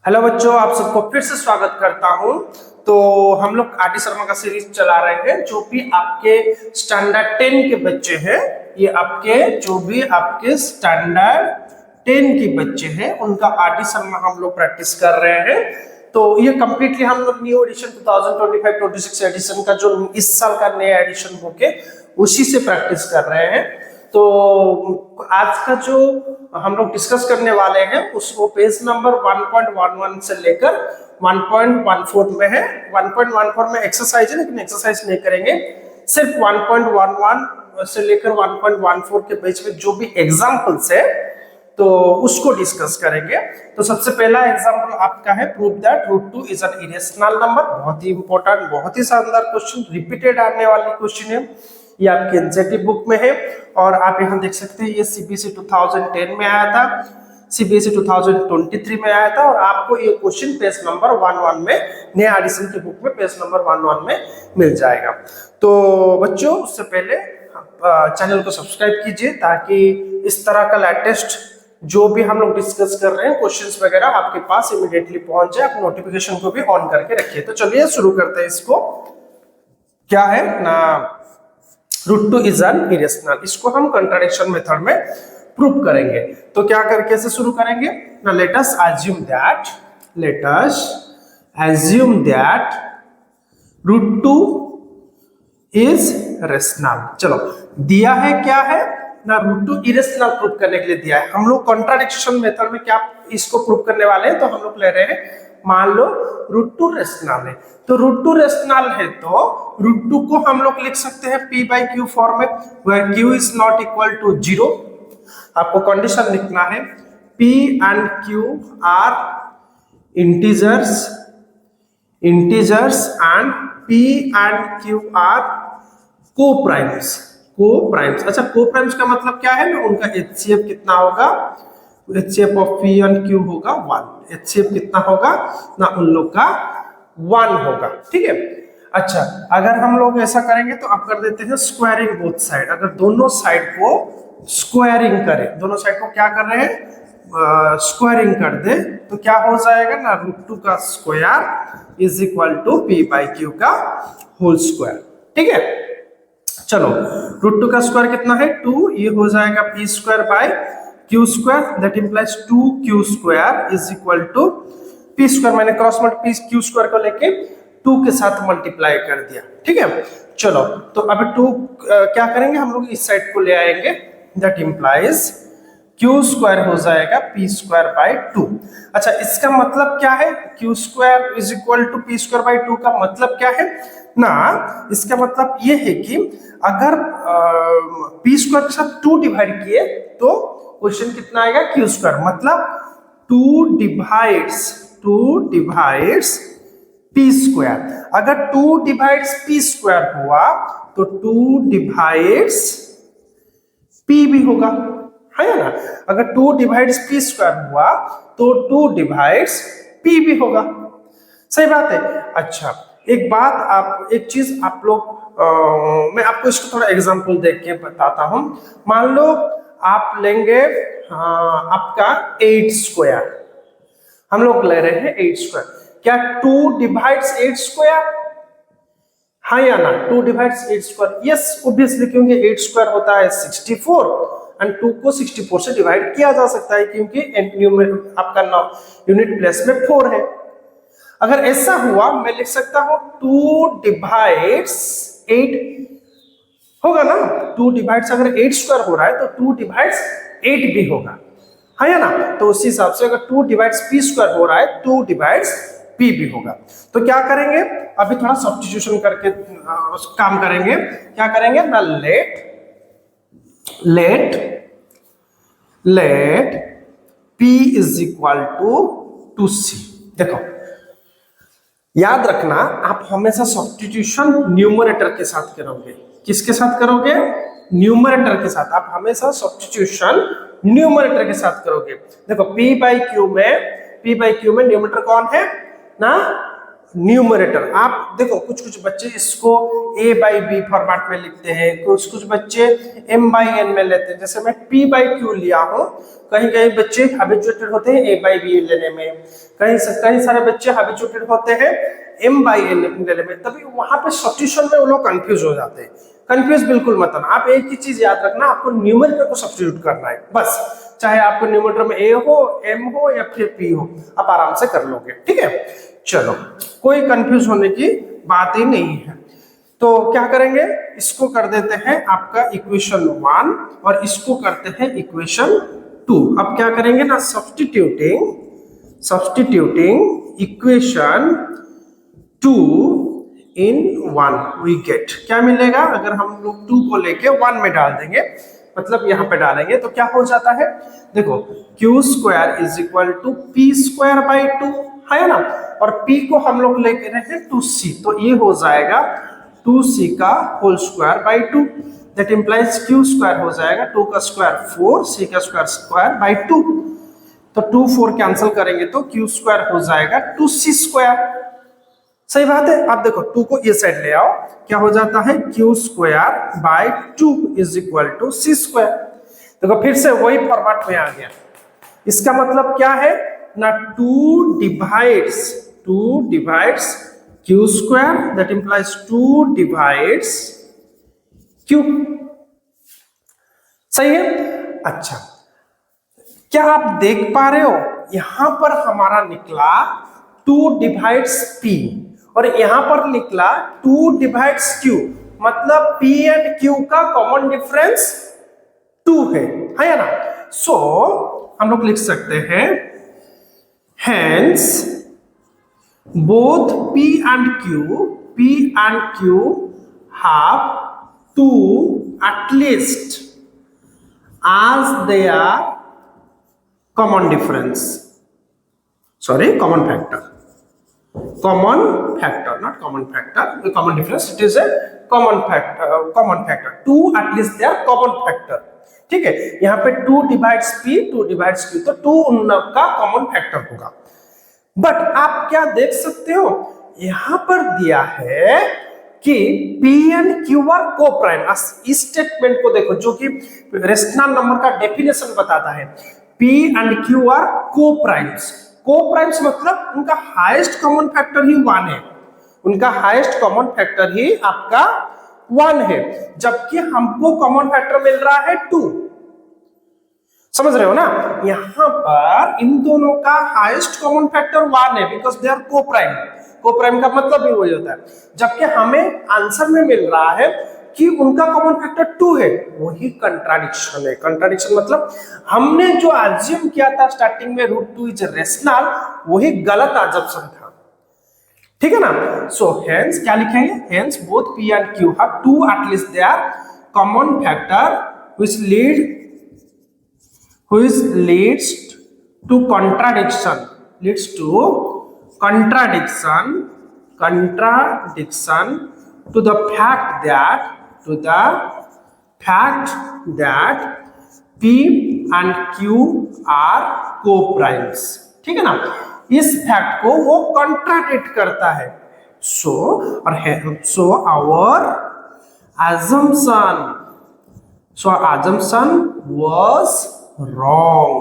Hello बच्चों, आप सबको फिर से स्वागत करता हूं। तो हम लोग आर डी शर्मा का सीरीज चला रहे हैं। जो भी आपके स्टैंडर्ड 10 के बच्चे हैं, ये आपके जो भी आपके स्टैंडर्ड 10 के बच्चे हैं उनका आर डी शर्मा हम लोग प्रैक्टिस कर रहे हैं। तो ये कंप्लीटली हम लोग न्यू एडिशन 2025-26 एडिशन का जो इस साल का नया एडिशन बुक है उसी से प्रैक्टिस कर रहे हैं। तो आज का जो हम लोग डिस्कस करने वाले हैं उसको पेज नंबर 1.11 से लेकर 1.14 में है। 1.14 में एक्सरसाइज है, लेकिन एक्सरसाइज नहीं करेंगे। सिर्फ 1.11 से लेकर 1.14 के बीच में जो भी एग्जाम्पल्स है तो उसको डिस्कस करेंगे। तो सबसे पहला एग्जाम्पल आपका है, prove that root 2 is an irrational number. बहुत ही इंपॉर्टेंट, बहुत ही शानदार क्वेश्चन, रिपीटेड आने वाली क्वेश्चन है। ये आपके एनसीईआरटी बुक में है और आप यहाँ देख सकते हैं ये सीबीएसई 2010 में आया था, सीबीएसई 2023 में आया था और आपको ये क्वेश्चन पेज नंबर 11 में नया एडिशन के बुक में पेज नंबर 11 में मिल जाएगा। तो बच्चों, उससे पहले चैनल को सब्सक्राइब कीजिए ताकि इस तरह का लेटेस्ट जो भी हम लोग डिस्कस कर रहे हैं क्वेश्चंस वगैरह आपके पास इमीडिएटली पहुंच जाए। आप नोटिफिकेशन को भी ऑन करके रखिए। तो चलिए शुरू करते हैं। इसको क्या है ना, रूट 2 इज एन इरेशनल। इसको हम कंट्राडिक्शन मेथड में प्रूव करेंगे। तो क्या कर कैसे शुरू करेंगे ना, let us assume that root 2 is rational. चलो, दिया है क्या है ना, रूट 2 इरेशनल प्रूव करने के लिए दिया है। हम लोग कंट्राडिक्शन मेथड में क्या इसको प्रूव करने वाले हैं, तो हम लोग ले रहे हैं, मान लो रूट 2 रेशनल है। तो रूट 2 रेशनल है तो रूट 2 को हम लोग लिख सकते हैं p by q फॉर्म में, where q is not equal to 0। आपको कंडीशन लिखना है p and q are integers and p and q are co-primes। अच्छा, co-primes का मतलब क्या है ना, उनका HCF कितना होगा, HCF of p and q होगा 1। HCF कितना होगा ना, उन लोग का 1 होगा। ठीक है। अच्छा, अगर हम लोग ऐसा करेंगे तो आप कर देते हैं स्क्वायरिंग बोथ साइड। अगर दोनों साइड को स्क्वायरिंग करें, दोनों साइड को क्या कर रहे हैं, स्क्वायरिंग कर दे, तो क्या हो जाएगा ना, रूट 2 का square is equal to p by q का होल स्क्वायर। ठीक है। चलो, रूट 2 का स्क्वायर कितना है 2, ये हो जाएगा p square by q square, that implies 2q square is equal to p square. मैंने क्रॉस मल्टीप्लाई q स्क्वायर को लेके 2 के साथ मल्टीप्लाई कर दिया। ठीक है। चलो, तो अब 2 क्या करेंगे, हम लोग इस साइड को ले आएंगे, दैट इंप्लाइज q स्क्वायर हो जाएगा p स्क्वायर बाई 2। अच्छा, इसका मतलब क्या है, q square is equal to p square by 2 का मतलब क्या है ना, इसका मतलब ये है कि अगर p स्क्वायर के साथ 2 डिवाइड किए तो क्वेश्चन कितना आएगा, q स्क्वायर। मतलब 2 डिवाइड्स p स्क्वायर। अगर 2 डिवाइड्स p स्क्वायर हुआ तो 2 डिवाइड्स p भी होगा, है ना। अगर 2 डिवाइड्स p स्क्वायर हुआ तो 2 डिवाइड्स p भी होगा। सही बात है। अच्छा, एक चीज आप लोग मैं आपको इसको थोड़ा एग्जांपल देख के बताता हूं। मान लो आप लेंगे आपका 8 स्क्वायर, हम लोग ले रहे हैं 8 स्क्वायर। क्या 2 डिवाइड्स 8 स्क्वायर, हाँ या ना, 2 डिवाइड्स 8 स्क्वायर, यस ऑब्वियसली, क्योंकि 8 स्क्वायर होता है 64 एंड 2 को 64 से डिवाइड किया जा सकता है क्योंकि आपका यूनिट प्लेस में 4 है। अगर ऐसा हुआ, मैं लिख सकता हूं 2 डिवाइड्स 8 होगा ना, 2 डिवाइड्स अगर 8 स्क्वायर हो रहा है तो 2 डिवाइड्स 8 भी होगा, है या ना। तो उसी हिसाब से अगर 2 डिवाइड्स p स्क्वायर हो रहा है 2 डिवाइड्स p भी होगा। तो क्या करेंगे, अभी थोड़ा सब्स्टिट्यूशन करके काम करेंगे। क्या करेंगे ना, let p is equal to 2c। देखो, याद रखना, आप हमेशा सब्स्टिट्यूशन न्यूमरेटर के साथ करोगे। किसके साथ करोगे, न्यूमरेटर के साथ। आप हमेशा सब्स्टिट्यूशन न्यूमरेटर के साथ करोगे। देखो, p बाई क्यू में न्यूमरेटर कौन है ना, न्यूमरेटर। आप देखो कुछ कुछ बच्चे इसको a बाई बी फॉर्मेट में लिखते हैं, कुछ कुछ बच्चे m बाई एन में लेते हैं। जैसे मैं p बाई क्यू लिया हूं, कहीं कहीं बच्चे हैबिचुएटेड होते हैं a बाई बी लेने में, कहीं सारे बच्चे हैबिचुएटेड होते हैं m बाई एन लेने में। तभी वहां पे सब्स्टिट्यूशन में वो लोग कंफ्यूज हो जाते हैं। कंफ्यूज बिल्कुल मत होना, आप एक ही चीज याद रखना, आपको न्यूमरेटर को सब्स्टिट्यूट करना है बस। चाहे आपको न्यूमरेटर में a हो, m हो या फिर p हो, आप आराम से कर लोगे। ठीक है, चलो कोई कंफ्यूज होने की बात ही नहीं है। तो क्या करेंगे, इसको कर देते हैं आपका इक्वेशन 1 और इसको करते हैं इक्वेशन 2। अब क्या करेंगे ना, substituting equation 2 in 1 we get, क्या मिलेगा अगर हम लोग 2 को लेके 1 में डाल देंगे, मतलब यहाँ पे डालेंगे तो क्या हो जाता है, देखो q square is equal to P square by 2 है ना, और p को हम लोग लेके रहे 2c, तो ये हो जाएगा 2c का whole square by 2, that implies q square हो जाएगा 2 का स्क्वायर 4, c का स्क्वायर बाई 2, तो 2 4 कैंसिल करेंगे तो q स्क्वायर हो जाएगा 2c स्क्वायर। सही बात है। आप देखो 2 को ये साइड ले आओ, क्या हो जाता है, q square by 2 is equal to c square. देखो फिर से वही फॉर्मेट में आ गया। इसका मतलब क्या है ना, 2 divides q square, that implies 2 divides q। सही है। अच्छा, क्या आप देख पा रहे हो, यहां पर हमारा निकला 2 डिवाइड्स p और यहां पर निकला 2 डिवाइड्स q, मतलब p एंड q का कॉमन डिफरेंस 2 है ना। सो हम लोग लिख सकते हैं hence both p and q have 2 at least as their common difference, sorry, common factor, not common factor, the common difference, it is a common factor 2 at least their common factor। ठीक है, यहाँ पे 2 divides p 2 divides q, तो 2 उनका common factor होगा। But आप क्या देख सकते हो, यहां पर दिया है कि p and q are coprime. इस स्टेटमेंट को देखो जो कि रेशनल नंबर का डेफिनेशन बताता है, p and q are coprimes. Coprimes मतलब उनका हाईएस्ट कॉमन फैक्टर ही 1 है, उनका हाईएस्ट कॉमन फैक्टर ही आपका 1 है, जबकि हमको कॉमन फैक्टर मिल रहा है 2। समझ रहे हो ना, यहां पर इन दोनों का हाईएस्ट कॉमन फैक्टर 1 है because they are coprime. Coprime का मतलब भी वही होता है, जबकि हमें आंसर में मिल रहा है कि उनका कॉमन फैक्टर 2 है, वही कंट्राडिक्शन है। कंट्राडिक्शन मतलब हमने जो अज्यूम किया था स्टार्टिंग में √2 इज रेशनल, वही गलत अजम्पशन था। ठीक है ना। सो हेंस क्या लिखेंगे, hence both p and q have 2 at least their common factor which leads to contradiction to the fact that p and q are co-primes। ठीक है ना, इस फैक्ट को वो कॉन्ट्राडिक्ट करता है। So our assumption was wrong।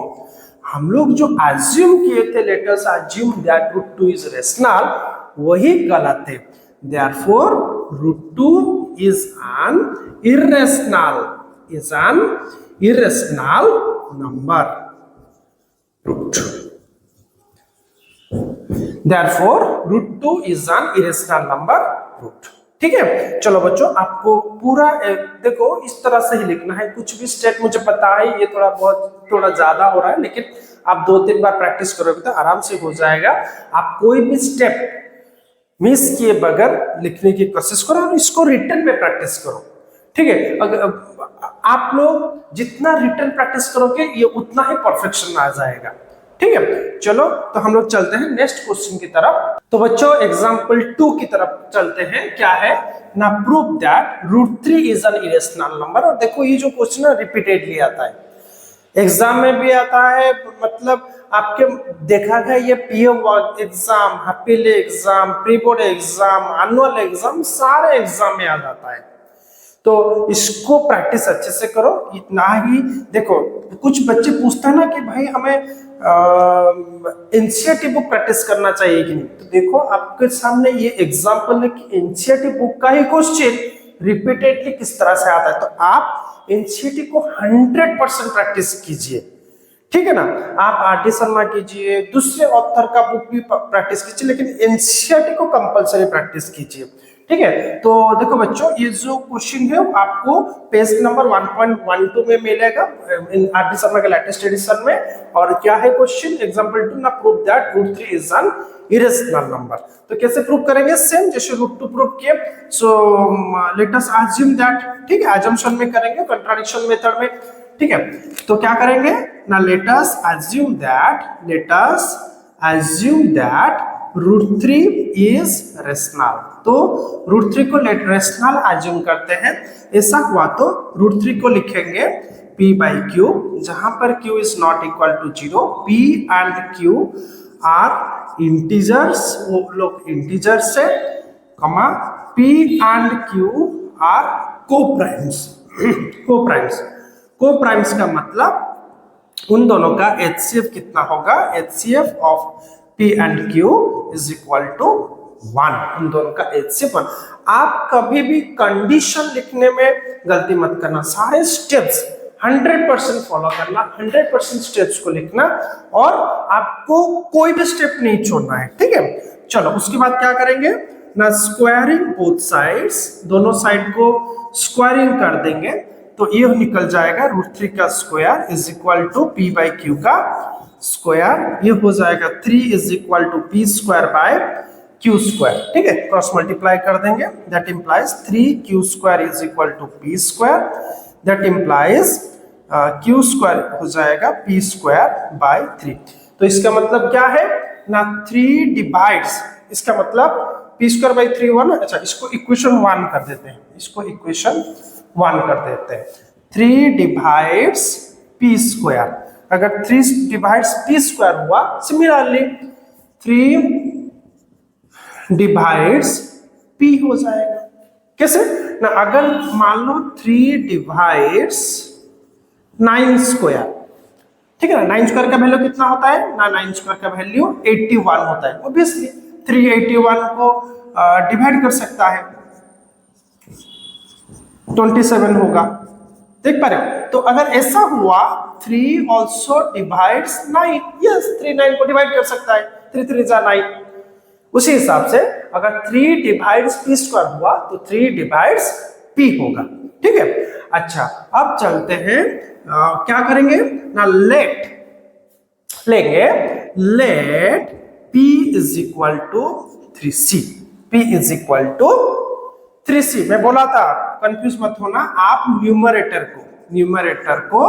हम लोग जो assume किए थे, let us assume that √2 is rational, वही गलत है। Therefore √2 is an irrational number root। Therefore √2 is an irrational number root। ठीक है, चलो बच्चों आपको पूरा देखो इस तरह से ही लिखना है। कुछ भी स्टेप मुझे पता है ये थोड़ा ज्यादा हो रहा है, लेकिन आप 2-3 बार प्रैक्टिस करोगे तो आराम से हो जाएगा। आप कोई भी स्टेप मिस किए बगैर लिखने की कोशिश करो और इसको रिटन में प्रैक्टिस करो। ठीक है, अगर आप लोग जितना रिटन प्रैक्टिस करोगे ये उतना ही परफेक्शन आ जाएगा। ठीक है, चलो तो हम लोग चलते हैं नेक्स्ट क्वेश्चन की तरफ। तो बच्चों एग्जांपल 2 की तरफ चलते हैं। क्या है ना, prove that √3 is an irrational number. और देखो ये जो क्वेश्चन है रिपीटेडली आता है, एग्जाम में भी आता है, मतलब आपके देखा गया ये PO exam, half yearly exam, pre board exam, annual exam, सारे एग्जाम में आ जाता है। तो इसको प्रैक्टिस अच्छे से करो। इतना ही देखो, कुछ बच्चे पूछते हैं ना कि भाई हमें एनसीईआरटी बुक प्रैक्टिस करना चाहिए कि नहीं, तो देखो आपके सामने ये एग्जांपल है कि एनसीईआरटी बुक का ही क्वेश्चन रिपीटेडली किस तरह से आता है। तो आप एनसीईआरटी को 100% प्रैक्टिस कीजिए, ठीक है ना। आप आर डी शर्मा कीजिए, दूसरे ऑथर का बुक भी प्रैक्टिस कीजिए, लेकिन एनसीईआरटी को कंपलसरी प्रैक्टिस कीजिए, ठीक है। तो देखो बच्चों, ये जो क्वेश्चन है आपको पेज नंबर 1.12 में मिलेगा आर डी शर्मा के लेटेस्ट एडिशन में। और क्या है क्वेश्चन, एग्जांपल 2 ना prove that √3 is an irrational number. तो कैसे प्रूव करेंगे, सेम जैसे √2 प्रूव किए। सो लेट अस अज्यूम दैट, ठीक है, अजम्पशन में करेंगे, कंट्राडिक्शन मेथड में, ठीक है। तो क्या करेंगे ना, let us assume that √3 is rational. तो √3 को रेशनल अज्यूम करते हैं। ऐसा हुआ तो √3 को लिखेंगे p/q, जहां पर q is not equal to 0। p and q are integers, वो लोग इंटीजर्स है, comma p and q are coprimes. Coprimes का मतलब उन दोनों का HCF कितना होगा, HCF of P and Q is equal to 1। उन दोनों का HCF 1। आप कभी भी कंडीशन लिखने में गलती मत करना, सारे स्टेप्स 100% फॉलो करना, 100% स्टेप्स को लिखना, और आपको कोई भी स्टेप नहीं छोड़ना है, ठीक है। चलो उसके बाद क्या करेंगे ना, स्क्वायरिंग बोथ साइड्स, दोनों साइड को स्क्वायरिंग कर देंगे। तो ये निकल जाएगा √3 का square is equal to p/q का स्क्वायर, ये हो जाएगा 3 इज इक्वल टू p²/q², ठीक है। क्रॉस मल्टीप्लाई कर देंगे, that implies 3q² is equal to p², that implies q² हो जाएगा p²/3। तो इसका मतलब क्या है ना, 3 डिवाइड्स, इसका मतलब p²/3 हुआ ना। अच्छा, इसको इक्वेशन 1 कर देते हैं, 3 डिवाइड्स p²। अगर 3 डिवाइड्स p² हुआ, सिमिलरली 3 डिवाइड्स p हो जाएगा। कैसे ना, अगर मान लो 3 डिवाइड्स 9², ठीक है ना। 9² का वैल्यू कितना होता है ना, 9² का वैल्यू 81 होता है। ऑब्वियसली 381 को डिवाइड कर सकता है, 27 होगा, देख पा रहे हो। तो अगर ऐसा हुआ 3 ऑल्सो डिवाइड्स 9, यस 3 9 को डिवाइड कर सकता है, 3 3 जा 9। उसी हिसाब से अगर 3 डिवाइड्स p² हुआ तो 3 डिवाइड्स p होगा, ठीक है। अच्छा, अब चलते हैं, क्या करेंगे ना, let p is equal to 3c, p is equal to 3c। मैं बोला था कंफ्यूज मत होना, आप न्यूमरेटर को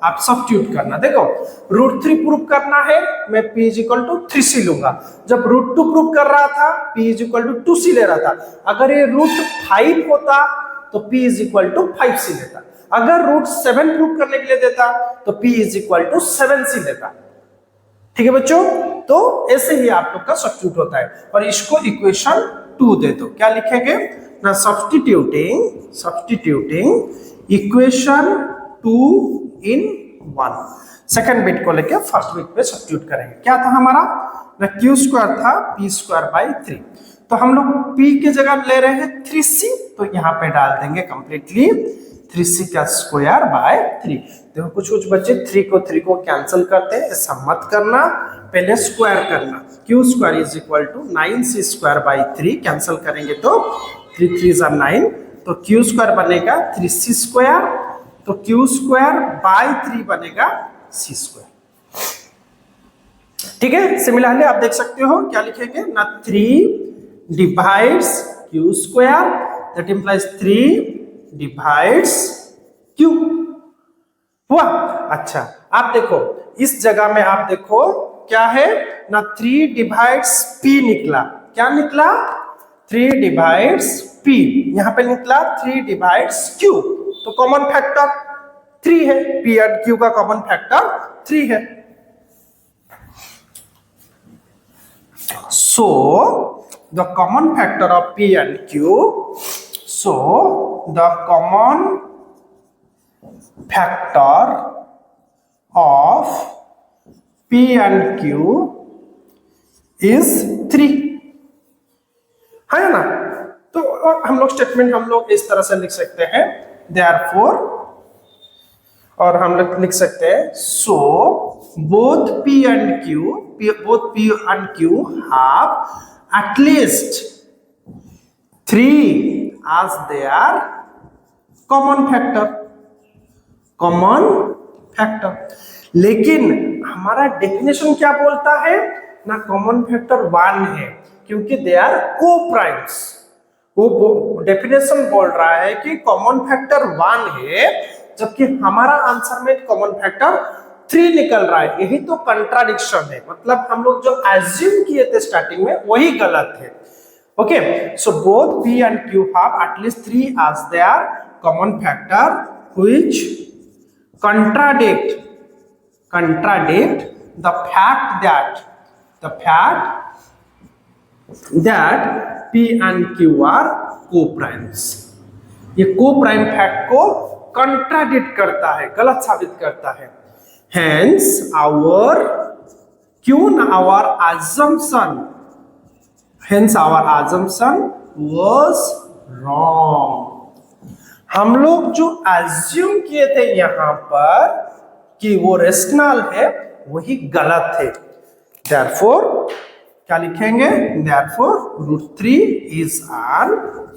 आप सब्स्टिट्यूट करना। देखो √3 प्रूव करना है, मैं p is equal to 3c लूंगा। जब √2 प्रूव कर रहा था p is equal to 2c ले रहा था। अगर ये √5 होता तो p is equal to 5c लेता। अगर √7 प्रूव करने के लिए देता तो p is equal to 7c लेता, ठीक है बच्चों। तो ऐसे ही आप लोग का सब्स्टिट्यूट होता है। और इसको इक्वेशन 2 दे दो, क्या लिखेंगे ना, substituting equation 2 in 1। Second bit को लेके फर्स्ट बिट पे सब्स्टिट्यूट करेंगे। क्या था हमारा ना, q² था p²/3। तो हम लोग p की जगह ले रहे हैं 3c, तो यहाँ पे डाल देंगे कंप्लीटली 3c का स्क्वायर/3। देखो कुछ बच्चे 3 को कैंसिल करते हैं, ऐसा मत करना, पहले स्क्वायर करना। q² is equal to 9c²/3, cancel करेंगे तो 3 3 जा 9, तो q² बनेगा 3c², तो q²/3 बनेगा c², ठीक है। सिमिलरली आप देख सकते हो क्या लिखेंगे ना, 3 divides q², that implies 3 divides q हुआ। अच्छा, आप देखो इस जगह में, आप देखो क्या है ना, 3 डिवाइड्स p निकला। क्या निकला, 3 डिवाइड्स p, यहां पे निकला 3 डिवाइड्स q। तो कॉमन फैक्टर 3 है, P एंड Q का कॉमन फैक्टर 3 है। So the common factor of P and Q, so the common factor of P and Q is 3, है ना। तो और हम लोग स्टेटमेंट हम लोग इस तरह से लिख सकते हैं, therefore, और हम लोग लिख सकते हैं so both P and Q have at least 3 as their common factor। लेकिन हमारा डेफिनेशन क्या बोलता है ना, कॉमन फैक्टर 1 है, क्योंकि दे आर को प्राइम्स। वो डेफिनेशन बोल रहा है कि कॉमन फैक्टर 1 है, जबकि हमारा आंसर में कॉमन फैक्टर 3 निकल रहा है। यही तो कंट्राडिक्शन है, मतलब हम लोग जो एज्यूम किए थे स्टार्टिंग में वही गलत है। Okay, so both P and Q have at least 3 as their common factor which contradict the fact that P and Q are co-primes। ये co-prime फैक्ट को कंट्राडिक्ट करता है, गलत साबित करता है। Hence our assumption was wrong। हम लोग जो assume किए थे यहाँ पर कि वो रेशनल है, वही गलत है। Therefore क्या लिखेंगे, therefore √3 is an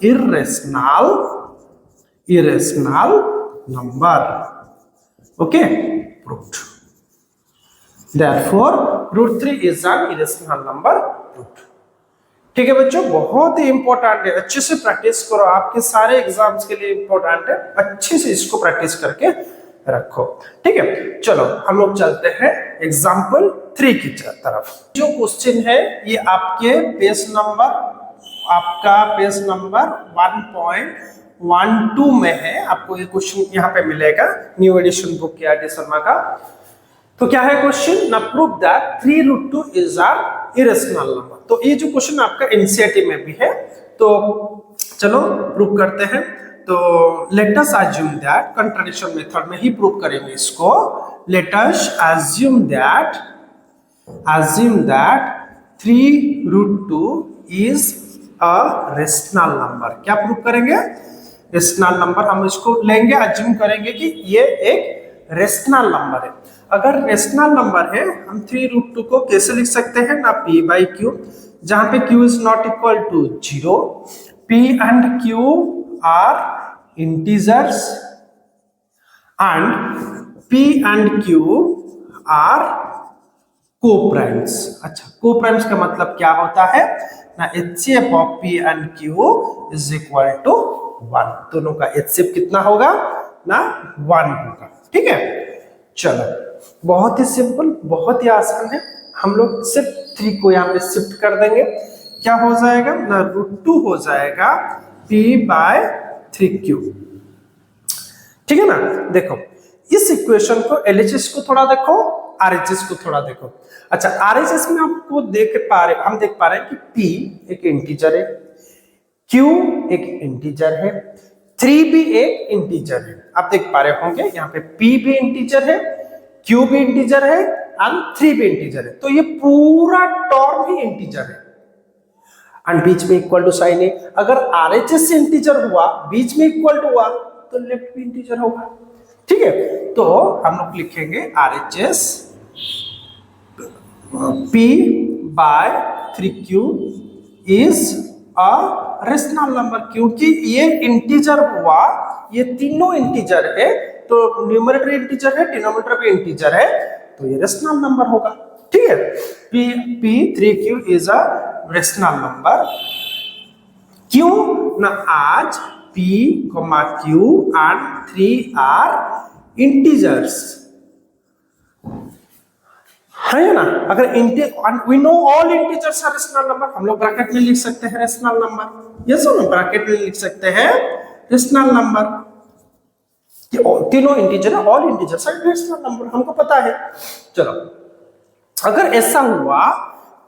irrational number। Okay, proved। Therefore √3 is an irrational number, proved। ठीक है बच्चों, बहुत ही इंपॉर्टेंट है, अच्छे से प्रैक्टिस करो, आपके सारे एग्जाम्स के लिए इंपॉर्टेंट है, अच्छे से इसको प्रैक्टिस करके रखो। ठीक है, चलो हम लोग चलते हैं एग्जाम्पल 3 की तरफ। जो क्वेश्चन है ये आपके पेज नंबर 1.12 में है। आपको ये क्वेश्चन यहाँ पे मिलेगा, न्यू एडिशन बुक के आर डी शर्मा का। तो क्या है क्वेश्चन, ना prove that 3√2 is are irrational number. तो ये जो क्वेश्चन आपका एनसीईआरटी में भी है, तो चलो प्रूव करते हैं। तो late us assume that, contradiction method में ही प्रूव करेंगे इसको। Late us assume that 3√2 is a rational number. क्या प्रूव करेंगे, रेशनल नंबर। हम इसको लेंगे, अज्यूम करेंगे कि ये एक रेशनल नंबर है। अगर रेशनल नंबर है, हम 3√2 को कैसे लिख सकते हैं ना, P by Q, जहां पे Q is not equal to 0, P and Q are integers and P and Q are co-primes। अच्छा, co-primes का मतलब क्या होता है ना, HCF of P and Q is equal to 1। दोनों का HCF कितना होगा ना, 1 होगा। ठीक है, चलो बहुत ही सिंपल, बहुत ही आसान है। हम लोग सिर्फ 3 को यहाँ पे शिफ्ट कर देंगे, क्या हो जाएगा ना, √2 हो जाएगा P by 3Q। ठीक है ना। देखो इस इक्वेशन को, LHS को थोड़ा देखो, RHS को थोड़ा देखो। अच्छा, RHS में आपको हम देख पा रहे हैं कि P एक इंटीजर है, Q एक इंटीजर है, 3 भी एक इंटीजर है। आप देख पा रहे होंगे यहाँ पे P भी इंटीजर है, Q भी इंटीजर है एंड 3 भी इंटीजर है। तो ये पूरा टर्म ही इंटीजर है एंड बीच में इक्वल टू साइन है। अगर RHS से इंटीजर हुआ, बीच में इक्वल टू हुआ, तो लेफ्ट भी इंटीजर होगा। ठीक है, तो हम लोग लिखेंगे RHS P by 3Q is a rational number. क्योंकि ये इंटीजर हुआ, ये तीनों इंटीजर है, तो न्यूमरेटर इंटीजर है, डिनोमिनेटर भी इंटीजर है, तो ये रेशनल नंबर होगा। ठीक है, P3Q is a rational number. क्यों ना, आज P, Q and 3 are integers, है ना। अगर we know all integers are rational number, हम लोग ब्रैकेट में लिख सकते हैं रेशनल नंबर। यस और नो, ब्रैकेट में लिख सकते हैं रेशनल नंबर। तीनों इंटीजर है, all integers are irrational number, हमको पता है। चलो अगर ऐसा हुआ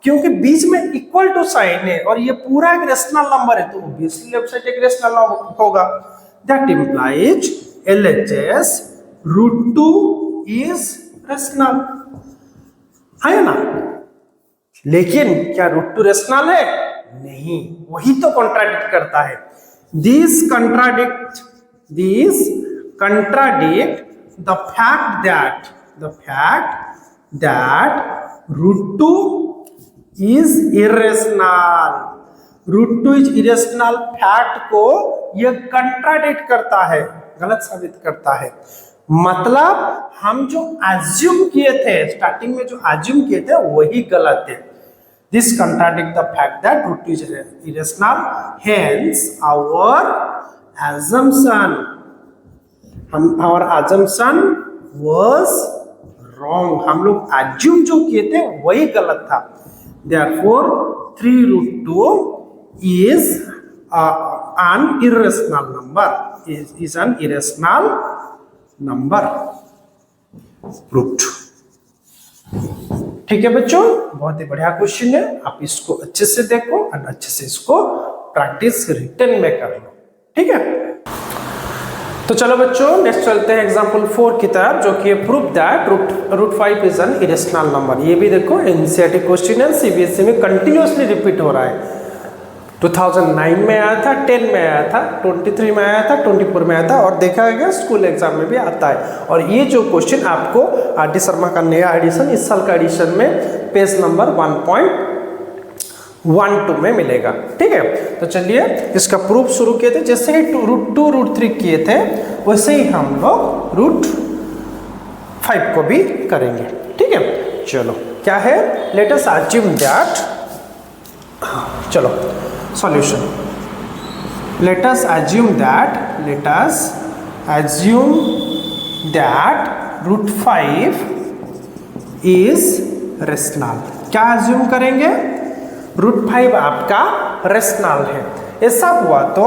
क्योंकि बीच में इक्वल टू साइन है और ये पूरा एक रेशनल नंबर है तो ऑब्वियसली लेफ्ट साइड एक रेशनल नंबर होगा। That implies LHS √2 is rational, है ना। लेकिन क्या √2 रेशनल है? नहीं, वही तो कॉन्ट्राडिक्ट करता है। This contradict the fact that √2 is irrational, √2 is irrational fact को यह कंट्राडिक्ट करता है, गलत साबित करता है। मतलब हम जो एज्यूम किए थे, स्टार्टिंग में जो एज्यूम किए थे वही गलत है। This contradict the fact that √2 is irrational, hence our assumption was wrong, हम लोग एज्यूम जो किए थे वही गलत था। Therefore 3√2 is an irrational number, is an irrational number proved। ठीक है बच्चों, बहुत ही बढ़िया क्वेश्चन है, आप इसको अच्छे से देखो और अच्छे से इसको प्रैक्टिस रिटन में कर लो। ठीक है, तो चलो बच्चों नेक्स्ट चलते हैं एग्जांपल 4 की तरफ, जो कि prove that √5 is an irrational number. ये भी देखो एनसीईआरटी क्वेश्चन है, सीबीएसई में कंटिन्यूअसली रिपीट हो रहा है। 2009 में आया था, 10 में आया था, 23 में आया था, 24 में आया था और देखा गया स्कूल एग्जाम में भी आता है। और ये जो क्वेश्चन आपको आर डी शर्मा का नया एडिशन, इस साल का एडिशन में पेज नंबर 1.12 में मिलेगा। ठीक है, तो चलिए इसका प्रूफ शुरू किए थे। जैसे ही √2 √3 किए थे वैसे ही हम लोग √5 को भी करेंगे। ठीक है, चलो क्या है, लेट अस अज्यूम दैट, चलो solution, let us assume that √5 is rational। क्या assume करेंगे? √5 आपका रेशनल है। ऐसा हुआ तो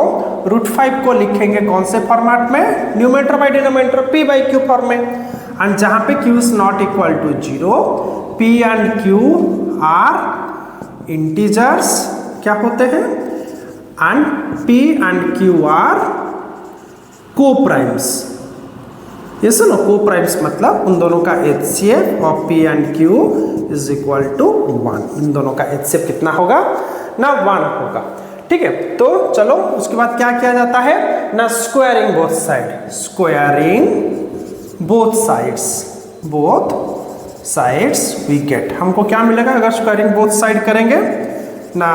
√5 को लिखेंगे कौन से फॉर्मेट में? Numerator by denominator p/q form में। एंड जहां पे q is not equal to 0, p and q are integers क्या होते हैं, and p and q are coprimes. ये सुनो, को-प्राइम्स मतलब उन दोनों का HCF of p and q is equal to 1। इन दोनों का HCF कितना होगा ना? 1 होगा। ठीक है, तो चलो उसके बाद क्या किया जाता है ना, squaring both sides we get. हमको क्या मिलेगा अगर स्क्वायरिंग बोथ साइड करेंगे ना,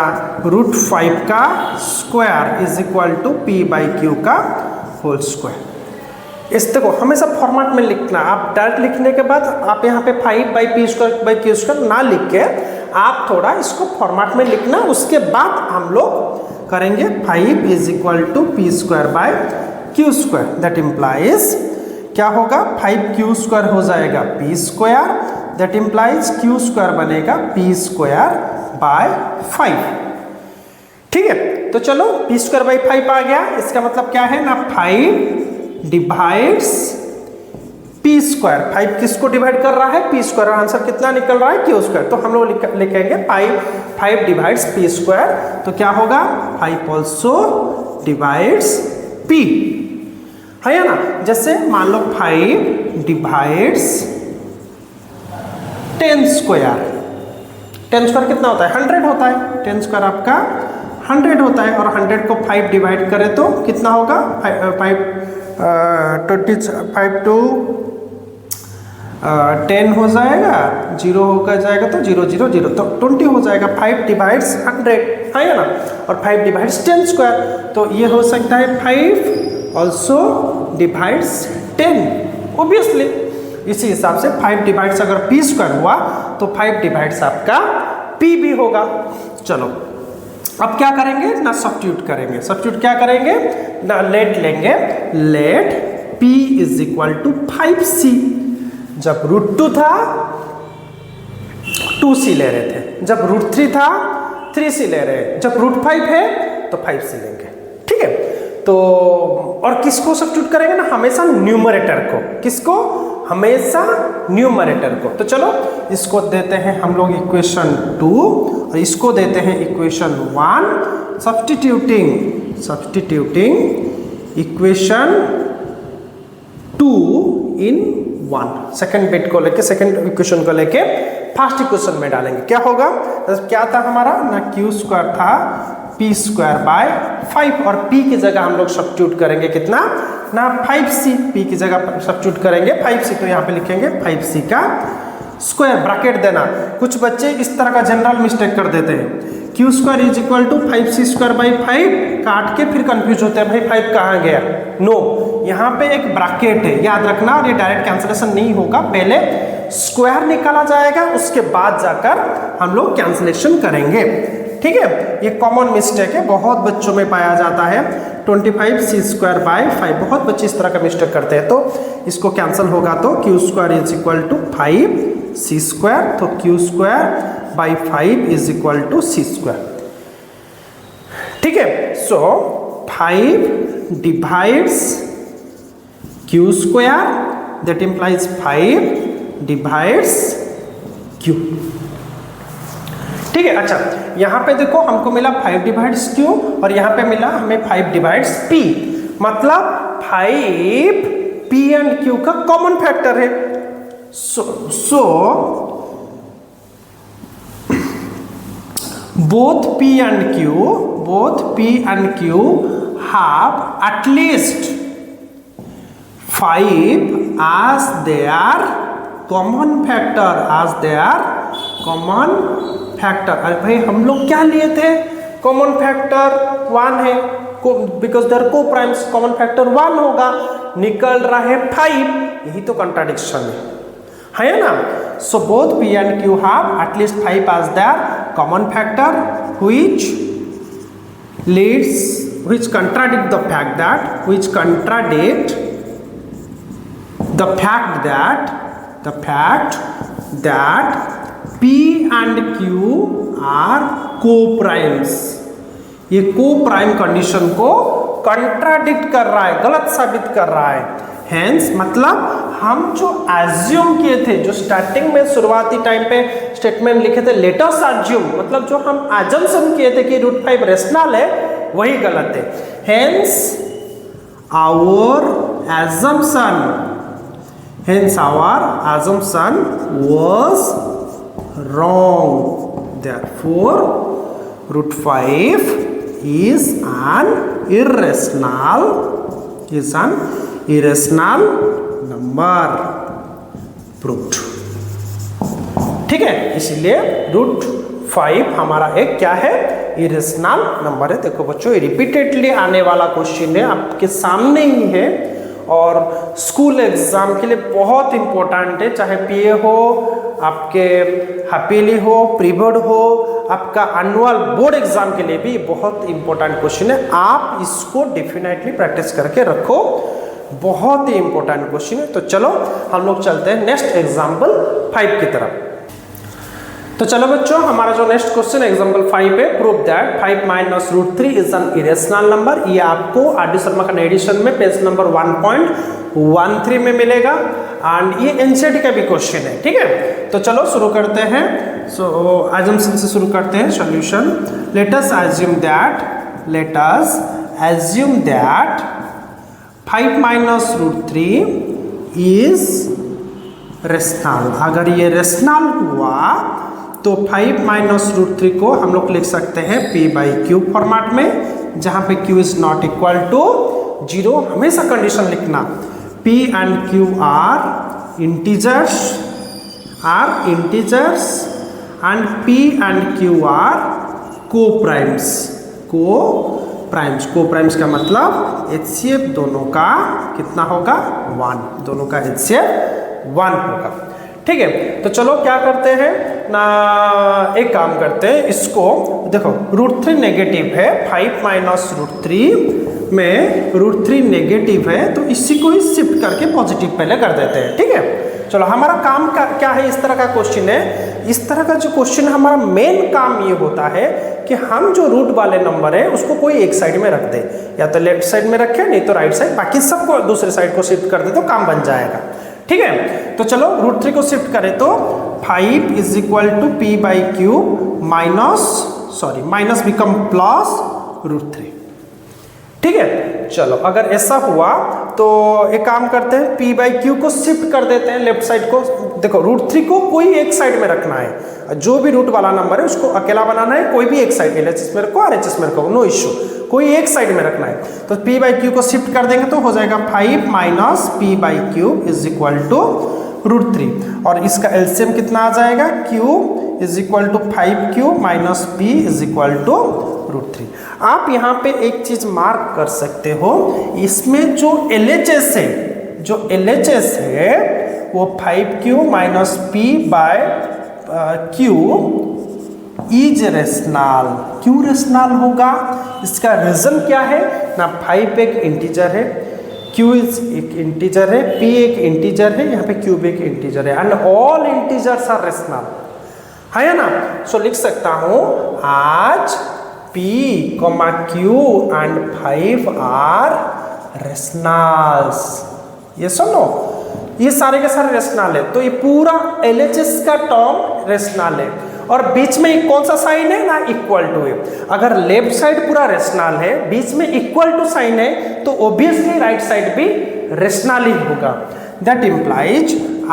√5 का square is equal to p/q का होल स्क्वायर। इस देखो हमेशा फॉर्मेट में लिखना, आप डायरेक्ट लिखने के बाद आप यहाँ पे 5/p² ना लिख के आप थोड़ा इसको फॉर्मेट में लिखना। उसके बाद हम लोग करेंगे 5 is equal to p²/q²। That implies क्या होगा, 5q² हो जाएगा p², दैट इम्प्लाइज q² बनेगा p²/5। ठीक है, तो चलो p²/5 आ गया। इसका मतलब क्या है ना, 5 डिवाइड्स p²। 5 किसको डिवाइड कर रहा है? p²। आंसर कितना निकल रहा है? q²। तो हम लोग लिखेंगे 5 डिवाइड्स p²। तो क्या होगा, 5 ऑल्सो डिवाइड्स p, है ना। जैसे मान लो 5 डिवाइड्स 10² 10² कितना होता है? 100 होता है। 10² आपका 100 होता है और 100 को 5 डिवाइड करें तो कितना होगा? 5 टू 10 हो जाएगा, 0 होकर जाएगा तो 0 0 0 तो 20 हो जाएगा। 5 डिवाइड्स 100, है ना, और 5 डिवाइड्स 10²। तो ये हो सकता है 5 ऑल्सो डिवाइड्स 10 ऑब्वियसली। इसी हिसाब से 5 डिवाइड्स अगर p² हुआ तो 5 डिवाइड्स आपका p भी होगा। चलो अब क्या करेंगे ना, सब्स्टिट्यूट करेंगे। सब्स्टिट्यूट क्या करेंगे ना, लेट लेंगे, let p is equal to 5c। जब √2 था 2c ले रहे थे, जब √3 था 3c ले रहे हैं, जब √5 है तो 5c लेंगे। ठीक है, तो और किसको सब्स्टिट्यूट करेंगे ना, हमेशा न्यूमरेटर को, किसको, हमेशा न्यूमरेटर को। तो चलो इसको देते हैं हम लोग इक्वेशन 2 और इसको देते हैं इक्वेशन 1, सब्स्टिट्यूटिंग इक्वेशन 2 इन 1, सेकंड बिट को लेके, सेकंड इक्वेशन को लेके फर्स्ट इक्वेशन में डालेंगे। क्या होगा, तो क्या था हमारा ना, क्यू स्क्वायर था पी स्क्वायर बाय 5 और p की जगह हम लोग सब्स्टिट्यूट करेंगे कितना ना 5c, p की जगह सब्स्टिट्यूट करेंगे 5c, तो यहाँ पे लिखेंगे 5c का स्क्वायर, ब्रैकेट देना। कुछ बच्चे इस तरह का जनरल मिस्टेक कर देते हैं, Q square is equal to 5c square by 5 काट के फिर कंफ्यूज होते हैं, भाई 5 कहाँ गया। नो, यहाँ पे एक ब्रैकेट है, याद रखना, और ये डायरेक्ट कैंसिलेशन नहीं होगा, पहले स्क्वायर निकाला जाएगा उसके बाद जाकर हम लोग कैंसिलेशन करेंगे। ठीक है, ये कॉमन मिस्टेक है, बहुत बच्चों में पाया जाता है। 25c स्क्वायर बाय 5, बहुत बच्चे इस तरह का मिस्टेक करते हैं। तो इसको कैंसिल होगा तो q square is equal to 5c square, तो q square by 5 is equal to c square. ठीक है, so 5 divides q square, that implies 5 divides q. ठीक है, अच्छा यहाँ पे देखो हमको मिला 5 डिवाइड्स क्यू और यहाँ पे मिला हमें 5 डिवाइड्स पी, मतलब 5 पी एंड क्यू का कॉमन फैक्टर है। So both P and Q have at least 5 as their common factor, factor. अरे भाई हम लोग क्या लिए थे, कॉमन फैक्टर 1 है, बिकॉज देयर को प्राइम्स, कॉमन फैक्टर 1 होगा, निकल रहा है 5, यही तो कंट्राडिक्शन है ना। So both P and Q have at least 5 as their common factor which contradict the fact that P and Q are co-primes। ये co-prime कंडीशन को कंट्राडिक्ट कर रहा है, गलत साबित कर रहा है। हेंस मतलब हम जो एज्यूम किए थे, जो स्टार्टिंग में शुरुआती टाइम पे स्टेटमेंट लिखे थे, लेट अस एज्यूम, मतलब जो हम एजम्पशन किए थे कि √5 रेशनल है, वही गलत है। Hence our assumption was wrong, therefore √5 is an irrational number proved। ठीक है, इसलिए √5 हमारा एक क्या है, इरेशनल नंबर है। देखो बच्चों, रिपीटेडली आने वाला क्वेश्चन है, आपके सामने ही है और स्कूल एग्जाम के लिए बहुत इंपॉर्टेंट है, चाहे पीए हो, आपके हैप्पीली हो, प्री बोर्ड हो, आपका एनुअल बोर्ड एग्जाम के लिए भी बहुत इंपॉर्टेंट क्वेश्चन है। आप इसको डेफिनेटली प्रैक्टिस करके रखो, बहुत ही इंपॉर्टेंट क्वेश्चन है। तो चलो हम लोग चलते हैं नेक्स्ट एग्जाम्पल 5 की तरफ। तो चलो बच्चों, हमारा जो नेक्स्ट क्वेश्चन एग्जांपल 5 है, prove that 5 minus √3 is an irrational number. ये आपको आर.डी. शर्मा का एडिशन में पेज नंबर 1.13 में मिलेगा एंड ये एनसीईआरटी का भी क्वेश्चन है। ठीक है, तो चलो शुरू करते हैं। सो अजम्पशन से शुरू करते हैं solution. Let us assume that 5 minus √3 is rational. अगर ये रेशनल हुआ तो 5 माइनस √3 को हम लोग लिख सकते हैं p/q फॉर्मेट में, जहां पे q is not equal to 0। हमेशा कंडीशन लिखना, p and q are integers and p and q are coprimes. Coprimes का मतलब HCF दोनों का कितना होगा, 1, दोनों का HCF 1 होगा। ठीक है, तो चलो क्या करते हैं ना, एक काम करते हैं, इसको देखो √3 नेगेटिव है, 5 माइनस √3 में √3 नेगेटिव है, तो इसी को ही शिफ्ट करके पॉजिटिव पहले कर देते हैं। ठीक है, चलो हमारा काम क्या है, इस तरह का क्वेश्चन है। इस तरह का जो क्वेश्चन हमारा मेन काम ये होता है कि हम जो रूट वाले नंबर है उसको कोई एक साइड में रख दे, या तो लेफ्ट साइड में रखे नहीं तो राइट साइड, बाकी सबको दूसरे साइड को शिफ्ट कर दे तो काम बन जाएगा। ठीक है, तो चलो रूट 3 को शिफ्ट करें तो 5 is equal to P by cube minus become plus root 3। ठीक है, चलो अगर ऐसा हुआ तो एक काम करते हैं, p बाई क्यू को शिफ्ट कर देते हैं लेफ्ट साइड को। देखो रूट 3 को कोई एक साइड में रखना है, जो भी रूट वाला नंबर है उसको अकेला बनाना है, कोई भी एक साइड LHS में रखो RHS में रखो, नो इश्यू, कोई एक साइड में रखना है। तो p बाई क्यू को शिफ्ट कर देंगे तो हो जाएगा 5 minus P by cube is equal to root 3, और इसका एलसीएम कितना आ जाएगा, cube is equal to 5 cube minus P is equal to root 3। आप यहाँ पे एक चीज मार्क कर सकते हो, इसमें जो LHS है वो 5 cube minus P by cube is rational. क्यों रेशनल होगा, इसका रीजन क्या है ना, 5 एक इंटीजर है, q एक इंटीजर है, p एक इंटीजर है, यहाँ पे क्यूब एक इंटीजर है, and all integers are rational, है ना। सो लिख सकता हूँ आज p, q and 5 are rationals. ये सुनो, ये सारे के सारे रेशनल है, तो ये पूरा LHS का टर्म रेशनल है, और बीच में एक कौन सा साइन है ना, इक्वल टू है। अगर लेफ्ट साइड पूरा रेशनल है, बीच में इक्वल टू साइन है, तो ऑब्वियसली राइट साइड भी रेशनल ही होगा। That implies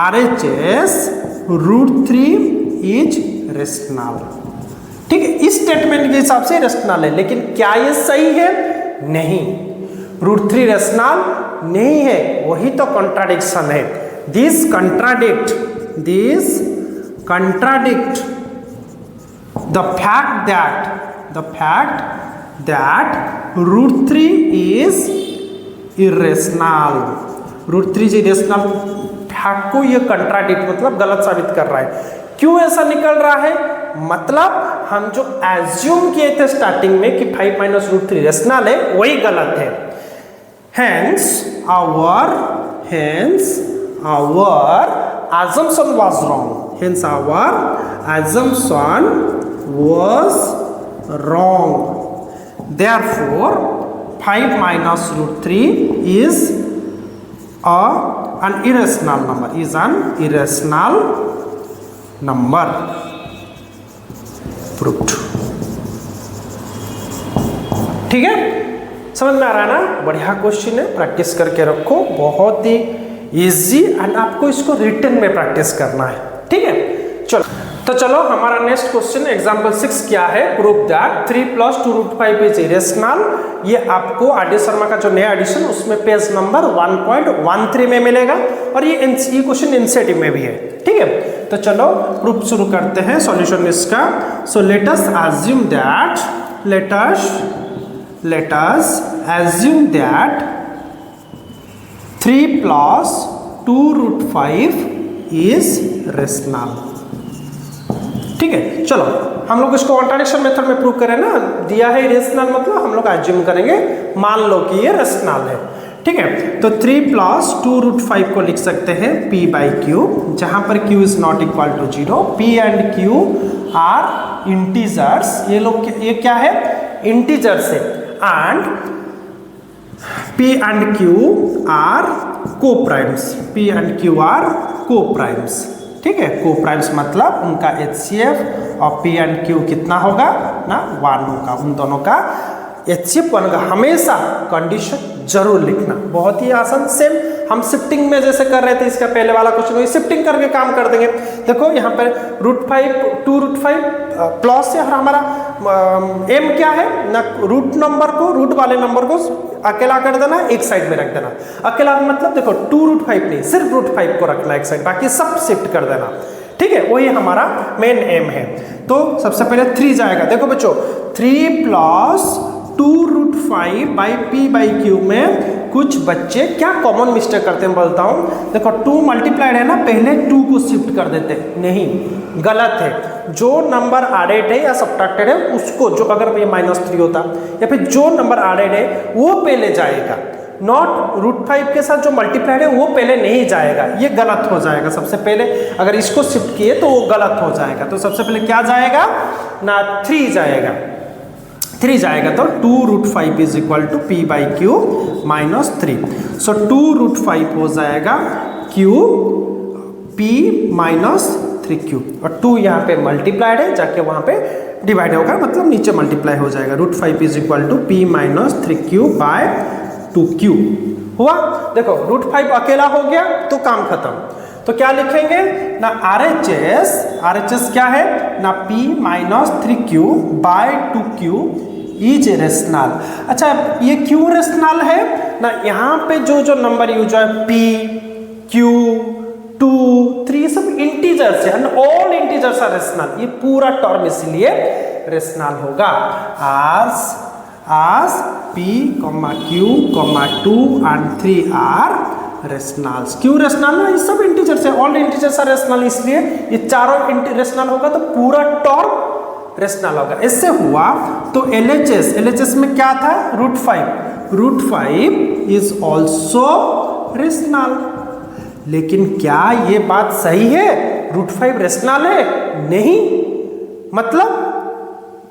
RHS root 3 is rational. ठीक है, इस स्टेटमेंट के हिसाब से रेशनल है, लेकिन क्या ये सही है, नहीं, रूट 3 रेशनल नहीं है, वही तो कॉन्ट्राडिक्शन है। This contradict the fact that root 3 is irrational। Root 3 जी रेशनल फैक्ट को ये कंट्राडिक्ट मतलब गलत साबित कर रहा है। क्यों ऐसा निकल रहा है, मतलब हम जो एज्यूम किए थे स्टार्टिंग में कि 5 माइनस रूट 3 रेशनल है, वही गलत है। Hence our assumption was wrong। Hence our assumption was wrong। Therefore 5 minus root 3 is an irrational number, is an irrational number proved। ठीक है, समझ में आ रहा है ना, बढ़िया क्वेश्चन है, प्रैक्टिस करके रखो, बहुत ही इजी, एंड आपको इसको रिटन में प्रैक्टिस करना है। ठीक है, चलो हमारा नेक्स्ट क्वेश्चन एग्जांपल 6 क्या है, prove that 3 + 2 root 5 is irrational. ये आपको आर.डी. शर्मा का जो नया एडिशन उसमें पेज नंबर 1.13 में मिलेगा, और ये क्वेश्चन इनसेटिव में भी है। ठीक है, तो चलो प्रूफ शुरू करते हैं सॉल्यूशन इसका। So let us assume that 3 + 2 root 5 is rational. ठीक है, चलो हम लोग इसको कॉन्ट्राडिक्शन मेथड में प्रूव करें ना, दिया है रेशनल मतलब हम लोग एज्यूम करेंगे, मान लो कि ये रेशनल है। ठीक है, तो 3 + 2 रूट 5 को लिख सकते हैं p बाई क्यू, जहां पर q is not equal to 0। p and q are integers, ये क्या है, इंटीजर्स है, and p and q are coprimes. p and q are coprimes. ठीक है, कोप्राइम्स मतलब उनका HCF, और p एंड q कितना होगा ना, 1 होगा, उन दोनों का HCF 1 होगा। हमेशा कंडीशन जरूर लिखना, बहुत ही आसान, सेम हम शिफ्टिंग में जैसे कर रहे थे, इसका पहले वाला क्वेश्चन वही शिफ्टिंग करके काम कर देंगे। देखो यहाँ पर √5 रूट 5 प्लस से हमारा एम क्या है ना, रूट वाले नंबर को अकेला कर देना, एक साइड में रख देना। अकेला मतलब देखो 2 रूट 5 नहीं, सिर्फ रूट 5 को रखना एक साइड, बाकी सब शिफ्ट कर देना। ठीक है, वही हमारा मेन एम है। तो सबसे पहले 3 जाएगा। देखो बच्चों, 3 + 2 root 5 by p by Q में कुछ बच्चे क्या कॉमन मिस्टेक करते हैं बोलता हूँ। देखो 2 मल्टीप्लाइड है ना, पहले 2 को शिफ्ट कर देते, नहीं, गलत है। जो नंबर एडेड है या सब्ट्रैक्टेड है उसको, जो अगर ये -3 होता या फिर जो नंबर एडेड है वो पहले जाएगा, नॉट रूट 5 के साथ जो मल्टीप्लाइड है वो पहले नहीं जाएगा, ये गलत हो जाएगा। सबसे पहले अगर इसको शिफ्ट किए तो वो गलत हो जाएगा। तो सबसे पहले क्या जाएगा ना 3 जाएगा, 3 जाएगा तो 2 root 5 is equal to P by Q minus 3। So 2 root 5 हो जाएगा क्यू पी माइनस 3q, और 2 यहाँ पे मल्टीप्लाइड है, जाके वहाँ पे डिवाइड होगा, मतलब नीचे मल्टीप्लाई हो जाएगा। Root 5 is equal to P minus 3q by 2q हुआ। देखो रूट 5 अकेला हो गया तो काम खत्म। तो क्या लिखेंगे ना RHS क्या है ना p minus 3q by 2q is rational. अच्छा ये क्यों रेशनल है ना, यहाँ पे जो नंबर यूज है p q 2 3 सब इंटीजर्स है, ऑल इंटीजर्स आर रेशनल। ये पूरा टर्म इसलिए रेशनल होगा। as p, q, 2 and 3 are rationals. क्यों रेशनल है, ये सब इंटीजर्स है, ऑल इंटीजर्स आर रेशनल, इसलिए ये चारों रेशनल होगा तो पूरा टर्म रेशनल होगा। इससे हुआ तो LHS में क्या था रूट 5 इज ऑल्सो रेशनल। लेकिन क्या ये बात सही है रूट 5 रेशनल है? नहीं, मतलब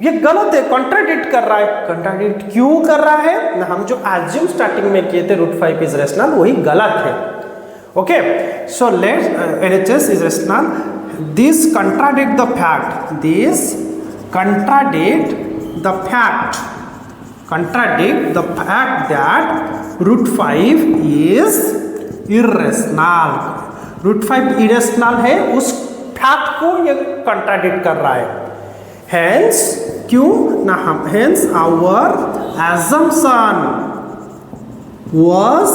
ये गलत है, कॉन्ट्राडिक्ट कर रहा है। कॉन्ट्राडिक्ट क्यों कर रहा है ना, हम जो एज्यूम स्टार्टिंग में किए थे रूट 5 इज रेशनल वही गलत है। Okay so let LHS is rational. This contradict the fact, that root 5 is irrational. Root 5 irrational है, उस फैक्ट को ये कंट्राडिक्ट कर रहा है। Hence क्यों ना हम hence our assumption was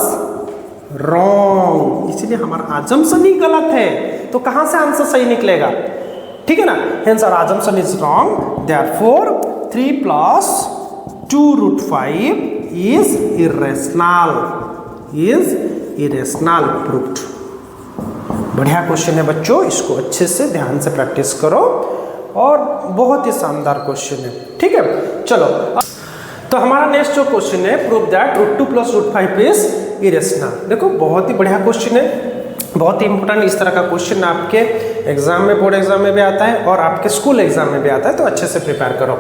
wrong, इसलिए हमारा assumption ही गलत है। तो कहां से आंसर सही निकलेगा? ठीक है ना, hence our assumption is wrong, therefore 3 plus 2 root 5 is irrational proved। बढ़िया क्वेश्चन है बच्चों, इसको अच्छे से ध्यान से प्रैक्टिस करो और बहुत ही शानदार क्वेश्चन है। ठीक है चलो, तो हमारा नेक्स्ट जो क्वेश्चन है prove that root 2 plus root 5 is irrational. देखो बहुत ही बढ़िया क्वेश्चन है, बहुत ही इंपॉर्टेंट। इस तरह का क्वेश्चन आपके एग्जाम में, बोर्ड एग्जाम में भी आता है और आपके स्कूल एग्जाम में भी आता है, तो अच्छे से प्रिपेयर करो।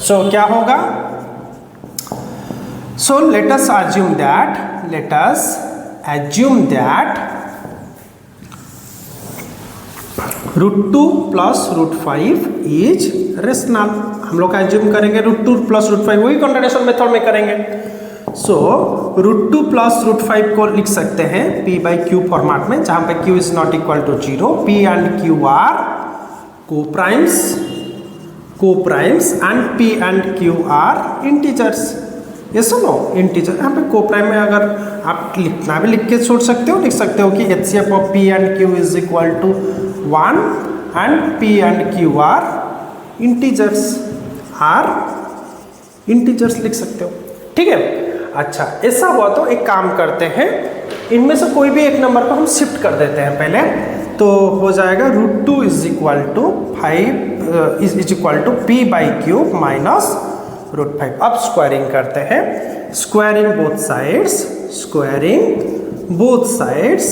सो क्या होगा, so let us assume that root 2 plus root 5 is rational. हम लोग एज्यूम करेंगे रूट 2 प्लस रूट 5, वही कंट्राडिक्शन मेथड में करेंगे। सो रूट 2 प्लस रूट 5 को लिख सकते हैं p बाई क्यू फॉर्मेट में, जहां पे q is not equal to 0, p and q are co-primes and p and q are integers. ये सुनो इंटीजर, यहाँ पे कोप्राइम में अगर आप लिखना भी लिख के छोड़ सकते हो, लिख सकते हो कि HCF of p and q is equal to 1 and p and q are integers लिख सकते हो। ठीक है, अच्छा ऐसा हुआ तो एक काम करते हैं, इनमें से कोई भी एक नंबर को हम शिफ्ट कर देते हैं पहले, तो हो जाएगा root 2 is equal to 5 is equal to p by Q minus root 5। अब स्क्वायरिंग करते हैं, स्क्वायरिंग बोथ साइड्स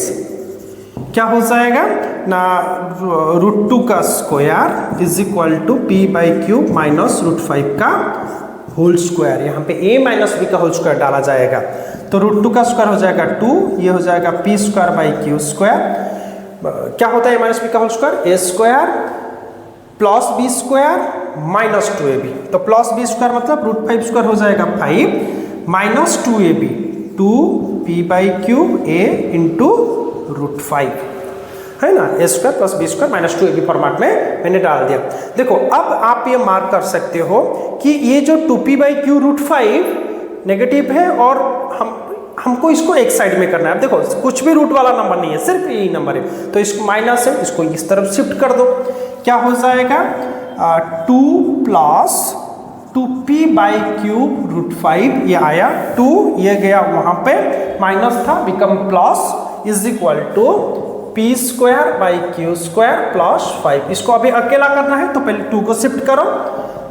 क्या हो जाएगा ना, रूट 2 का square is equal to p by Q minus root 5 का होल स्क्वायर। यहाँ पे a माइनस b का होल स्क्वायर डाला जाएगा, तो रूट 2 का स्क्वायर हो जाएगा 2, ये हो जाएगा p square by Q square. क्या होता है a माइनस b का whole square, a square plus b square minus 2ab। तो प्लस b स्क्वायर मतलब रूट 5 स्क्वायर हो जाएगा 5 minus 2ab, 2p by cube a into root 5 है ना, a square plus b square minus 2ab format में मैंने डाल दिया। देखो अब आप ये मार्क कर सकते हो कि ये जो 2p by Q root 5 negative है और हमको इसको एक साइड में करना है। देखो कुछ भी रूट वाला नंबर नहीं है, सिर्फ यही नंबर है, तो इसको माइनस है, इसको इस तरफ शिफ्ट कर दो। क्या हो जाएगा 2 plus 2p by cube root 5, ये आया 2, ये गया वहां पे माइनस था, become plus is equal to p square by Q square plus 5। इसको अभी अकेला करना है तो पहले 2 को शिफ्ट करो,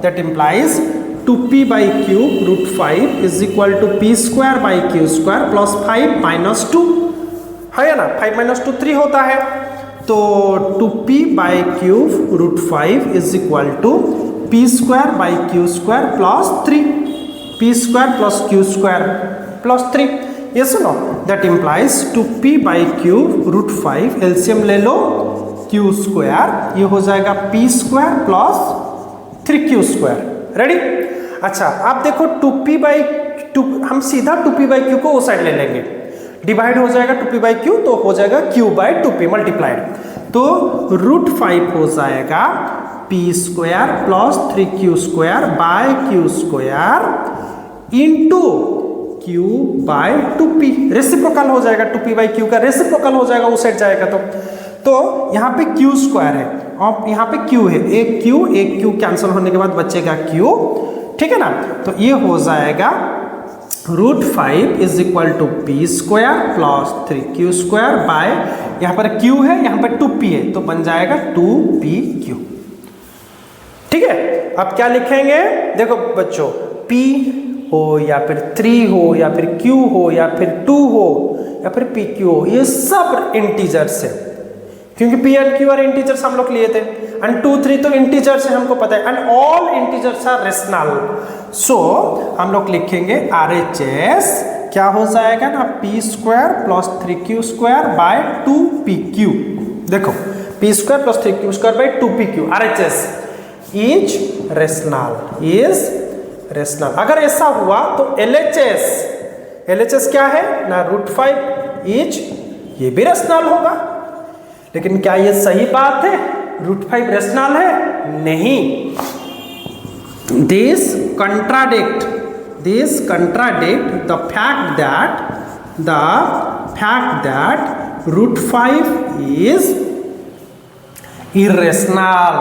that implies 2p by cube root 5 is equal to P square by Q square plus 5 minus 2 है ना, 5 माइनस 2 3 होता है, तो 2p by cube root 5 is equal to P square by Q square plus 3, P square plus Q square plus 3, ये सुनो, that implies 2p by cube root 5 LCM ले लो Q square, ये हो जाएगा P square plus 3q square. Ready? अच्छा आप देखो 2p बाई 2, हम सीधा 2p बाई क्यू को वो साइड ले लेंगे, डिवाइड हो जाएगा 2p बाई क्यू, तो हो जाएगा q बाई 2p मल्टीप्लाइड, तो रूट 5 हो जाएगा P square plus 3q square by Q square into q by 2p, reciprocal हो जाएगा, 2p बाई क्यू का रेसिप्रोकल हो जाएगा, उस साइड जाएगा तो यहाँ पे q स्क्वायर है और यहाँ पे q है, एक q कैंसिल होने के बाद बचेगा q, ठीक है ना, तो ये हो जाएगा root 5 is equal to P square plus 3q square by, यहाँ पर q है, यहाँ पर 2p है, तो बन जाएगा 2pq। ठीक है, अब क्या लिखेंगे, देखो बच्चों, p हो या फिर 3 हो या फिर q हो या फिर 2 हो या फिर pq हो, ये सब इंटीजर्स है, क्योंकि p and q are integers हम लोग लिए थे, एंड 2 3 तो इंटीजर्स है, हमको पता है, and all integers are rational, so हम लोग लिखेंगे RHS क्या हो जाएगा ना, p square plus 3q square by 2pq, देखो p square plus 3q square by 2pq, RHS is rational. अगर ऐसा हुआ तो LHS क्या है ना, रूट 5 इज, ये भी रेशनल होगा, लेकिन क्या ये सही बात है, रूट 5 रेशनल है? नहीं, this contradict the fact that root 5 is irrational,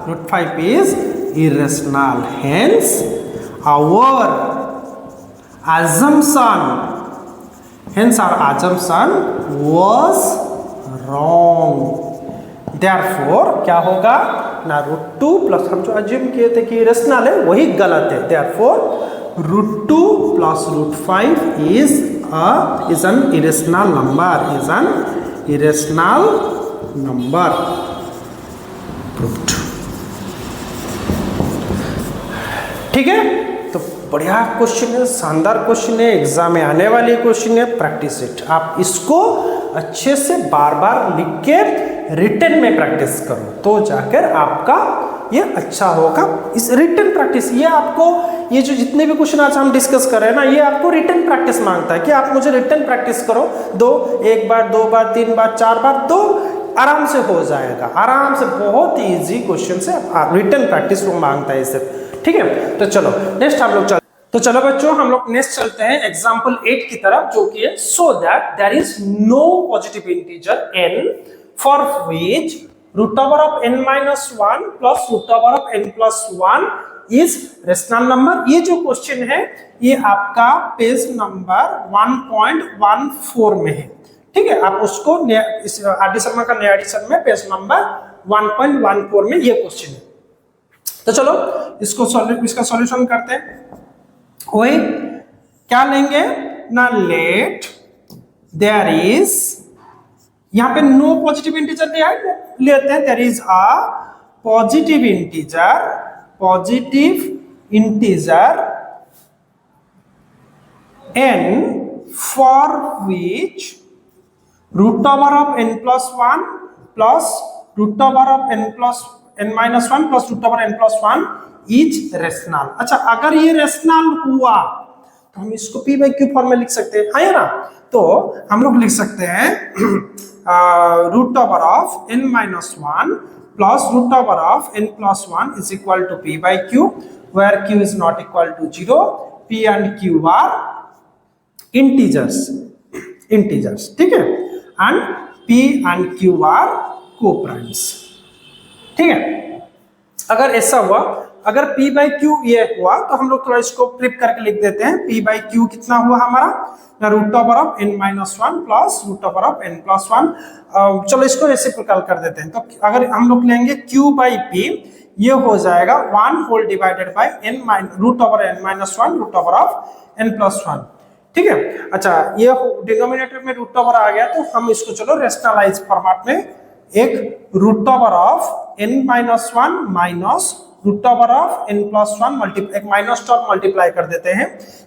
root 5 is irrational, hence our assumption was wrong, therefore क्या होगा ना, रूट 2 प्लस, हम जो अज्यूम किए थे कि रेशनल है वही गलत है, therefore root 2 plus root 5 is an irrational number, proved। ठीक है, तो बढ़िया क्वेश्चन है, शानदार क्वेश्चन है, एग्जाम में आने वाली क्वेश्चन है, प्रैक्टिस इट, आप इसको अच्छे से बार बार लिख के रिटन में प्रैक्टिस करो, तो जाकर आपका ये अच्छा होगा। इस रिटन प्रैक्टिस, ये आपको, ये जो जितने भी क्वेश्चन आज हम डिस्कस कर रहे हैं ना, ये आपको रिटन प्रैक्टिस मांगता है कि आप मुझे रिटन प्रैक्टिस करो, एक बार 2 बार 3 बार 4 बार, तो आराम से हो जाएगा, आराम से, बहुत इजी क्वेश्चन से रिटन प्रैक्टिस वो मांगता है इसे। ठीक है, तो चलो नेक्स्ट हम लोग तो चलो बच्चों, हम लोग नेक्स्ट चलते हैं एग्जाम्पल 8 की तरफ, जो कि है so that there is no positive integer n for which root over of n minus 1 plus root over of n plus 1 is rational number. ये जो क्वेश्चन है ये आपका पेज नंबर 1.14 में है। ठीक है, आप उसको इस आर.डी. शर्मा का नया एडिशन में पेज नंबर 1.14 में ये क्वेश्चन है। तो चलो इसका सॉल्यूशन करते हैं। वही क्या लेंगे ना, लेट देयर इज, यहां पे नो पॉजिटिव इंटीजर दिया है, लेते हैं there is a positive integer n for which root over of n plus 1 plus root over of n plus n minus 1 plus root over n plus 1 is rational. अच्छा, अगर ये rational हुआ तो हम इसको p बाई क्यू फॉर्म में लिख सकते हैं, है ना। तो हम लोग लिख सकते हैं root over of n minus 1 plus root over of n plus 1 is equal to p by q, where q is not equal to 0, p and q are integers. ठीक है, and p and q are coprimes. ठीक है, अगर ऐसा हुआ, अगर p by Q ये हुआ तो हम लोग थोड़ा इसको फ्लिप करके लिख देते हैं। p बाई क्यू कितना हुआ हमारा, root over of n minus 1 plus root over of n plus 1। चलो इसको रेसिप्रोकल कर देते हैं। तो अगर हम लोग लेंगे q बाई p, ये हो जाएगा 1 whole divided by n root over n minus 1 root over of n plus 1। ठीक है, अच्छा ये डिनोमिनेटर में रूट ओवर आ गया तो हम इसको चलो रेशनलाइज फॉर्मेट में एक root over of n minus 1 minus root over of n plus 1 multiply, एक माइनस टर्म मल्टीप्लाई कर देते हैं,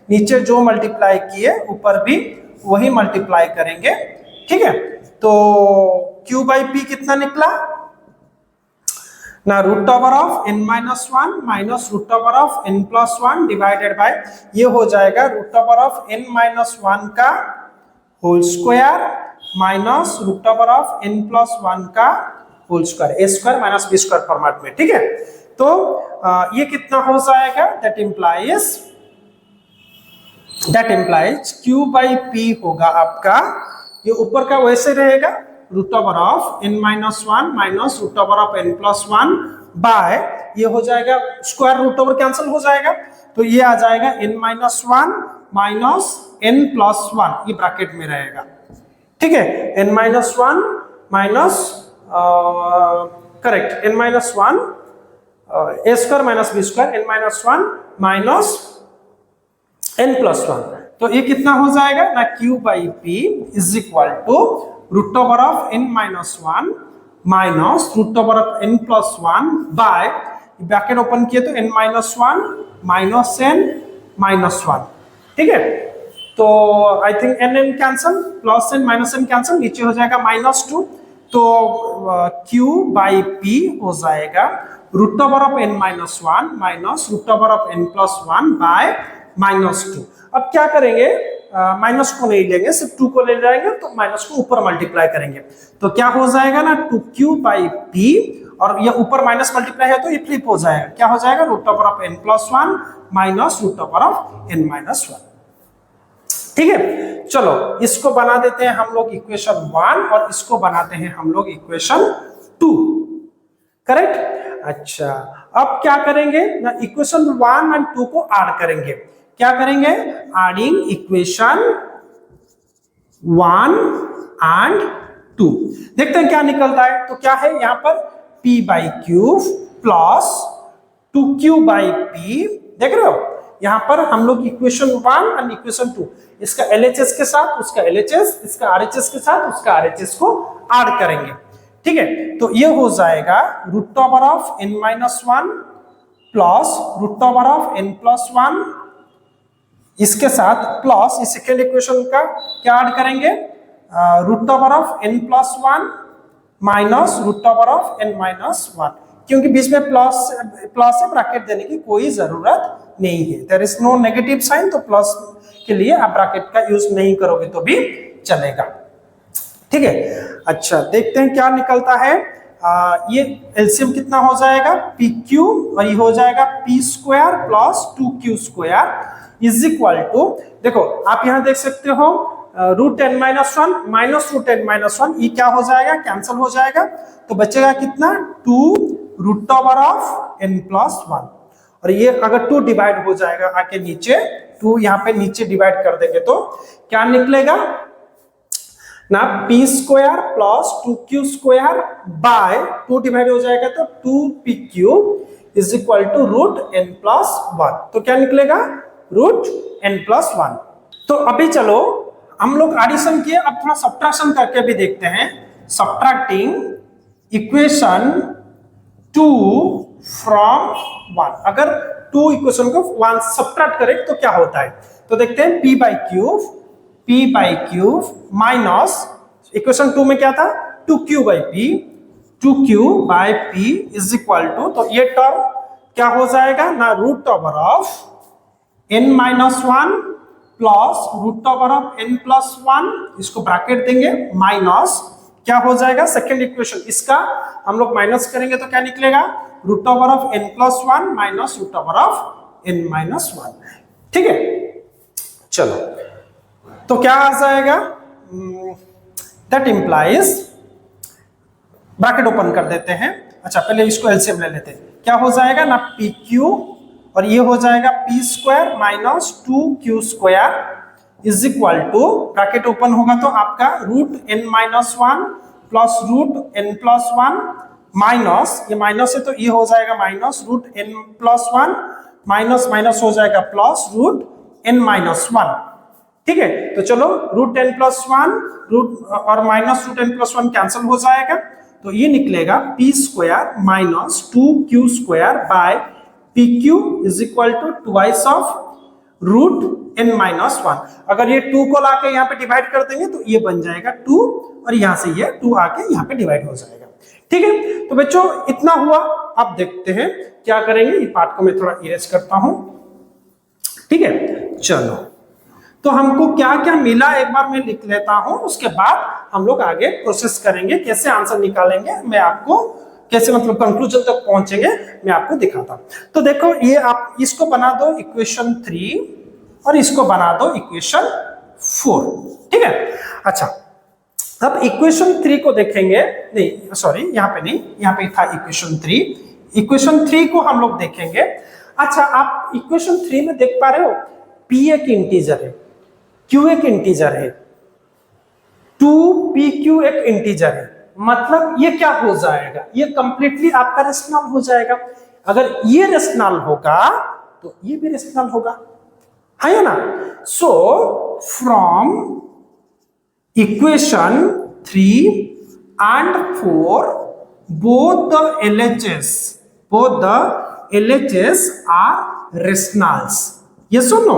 नीचे जो मल्टीप्लाई किए ऊपर भी वही मल्टीप्लाई करेंगे। ठीक है, तो q बाई पी कितना निकला ना, root over of n minus 1 minus root over of n plus 1 divided by ये हो जाएगा root over of n minus 1 का whole square minus root over of n plus 1 का whole square, a square minus B square format में। ठीक है, तो ये कितना हो जाएगा, that implies q by p होगा आपका, ये ऊपर का वैसे रहेगा root over of n minus 1 minus root over of n plus 1 by ये हो जाएगा स्क्वायर रूट ओवर कैंसिल हो जाएगा तो ये आ जाएगा n minus 1 minus n plus 1, ये ब्रैकेट में रहेगा। ठीक है, n minus 1 minus correct n minus 1 a square minus B square n minus 1 minus n plus 1, तो ये कितना हो जाएगा ना, q by P is equal to root over of n minus 1 minus root over of n plus 1 by bracket open किए तो n minus 1 minus n minus 1। ठीक है, तो I think n cancel, plus n minus n cancel, नीचे हो जाएगा minus 2, तो q by P हो जाएगा root over of n minus 1 minus root over of n plus 1 by minus 2। अब क्या करेंगे, माइनस को नहीं लेंगे, सिर्फ 2 को ले जाएंगे तो माइनस को ऊपर मल्टीप्लाई करेंगे, तो क्या हो जाएगा ना 2q बाई पी, और ये ऊपर माइनस मल्टीप्लाई है तो ये फ्लिप हो जाएगा, क्या हो जाएगा root over of n plus 1 minus root over of n minus 1। ठीक है, चलो इसको बना देते हैं हम लोग इक्वेशन 1 और इसको बनाते हैं हम लोग इक्वेशन 2। करेक्ट, अच्छा अब क्या करेंगे ना, इक्वेशन 1 एंड 2 को ऐड करेंगे, क्या करेंगे, एडिंग इक्वेशन 1 एंड 2, देखते हैं क्या निकलता है। तो क्या है यहाँ पर p by cube plus 2q by p, देख रहे हो यहाँ पर हम लोग इक्वेशन 1 एंड इक्वेशन 2, इसका LHS के साथ उसका LHS, इसका RHS के साथ उसका RHS को ऐड करेंगे। ठीक है, तो ये हो जाएगा root over of n minus 1 plus root over of n plus 1, इसके साथ प्लस इस सेकेंड इक्वेशन का क्या ऐड करेंगे, root over of n plus 1 minus root over of n minus 1, क्योंकि बीच में प्लस से ब्रैकेट देने की कोई जरूरत नहीं है, there is no negative sign, तो प्लस के लिए आप ब्रैकेट का यूज नहीं करोगे तो भी चलेगा। ठीक है, अच्छा देखते हैं क्या निकलता है, ये एलसीएम कितना हो जाएगा पी क्यू, और ये हो जाएगा P square plus 2q square is equal to, देखो आप यहां देख सकते हो root n minus 1 minus root n minus 1, ये क्या हो जाएगा, कैंसिल हो जाएगा, तो बचेगा कितना 2 root over of n plus 1, और ये अगर 2 डिवाइड हो जाएगा आके नीचे, 2 यहाँ पे नीचे डिवाइड कर देंगे तो क्या निकलेगा ना, p square plus 2q square by 2 divide हो जाएगा तो 2pq is equal to root n plus 1, तो क्या निकलेगा रूट n प्लस 1। तो अभी चलो हम लोग एडिशन किए, अब थोड़ा सब्ट्रैक्शन करके भी देखते हैं, सब्ट्रैक्टिंग इक्वेशन 2 फ्रॉम 1, अगर 2 इक्वेशन को 1 सब्ट्रैक्ट करें तो क्या होता है, तो देखते हैं p by cube minus equation 2 में क्या था 2q by p is equal to, तो ये टर्म क्या हो जाएगा ना, root over of n minus 1 plus root over of n plus 1, इसको ब्रैकेट देंगे माइनस क्या हो जाएगा सेकेंड इक्वेशन, इसका हम लोग माइनस करेंगे तो क्या निकलेगा root over of n plus 1 minus root over of n minus 1। ठीक है, चलो तो क्या आ जाएगा, दैट इंप्लाइज, ब्रैकेट ओपन कर देते हैं, अच्छा पहले इसको एलसीएम ले लेते हैं, क्या हो जाएगा ना पी क्यू, और ये हो जाएगा p square minus 2q square is equal to, bracket open होगा तो आपका root n minus 1 plus root n plus 1 minus, ये माइनस है तो ये हो जाएगा minus root n plus one, minus minus हो जाएगा plus root n minus one. ठीक है, तो चलो root n plus one root और minus root n plus one cancel हो जाएगा, तो ये निकलेगा p square minus 2q square by p q is equal to twice of root n minus one. अगर ये 2 को लाके यहाँ पे डिवाइड कर देंगे तो ये बन जाएगा 2 और यहाँ से ये 2 आके यहाँ पे डिवाइड हो जाएगा। ठीक है, तो बच्चों इतना हुआ। अब देखते हैं क्या करेंगे, ये पार्ट को मैं थोड़ा इरेज करता हूं। ठीक है, चलो तो हमको क्या क्या मिला एक बार मैं लिख लेता हूं, उसके बाद हम लोग आगे प्रोसेस करेंगे, कैसे आंसर निकालेंगे मैं आपको, कैसे मतलब कंक्लूजन तक पहुंचेंगे मैं आपको दिखाता हूं। तो देखो ये आप इसको बना दो इक्वेशन 3 और इसको बना दो इक्वेशन 4। ठीक है, अच्छा अब इक्वेशन 3 को देखेंगे, नहीं सॉरी यहाँ पे नहीं, यहाँ पे था इक्वेशन 3, इक्वेशन 3 को हम लोग देखेंगे। अच्छा आप इक्वेशन 3 में देख पा रहे हो p एक इंटीजर है, q एक इंटीजर है, 2pq एक इंटीजर है, मतलब ये क्या हो जाएगा, ये कंप्लीटली आपका रेशनल हो जाएगा। अगर ये रेशनल होगा तो ये भी रेशनल होगा, है ना। So from equation 3 and 4 both the LHS are rationals. Yes or no?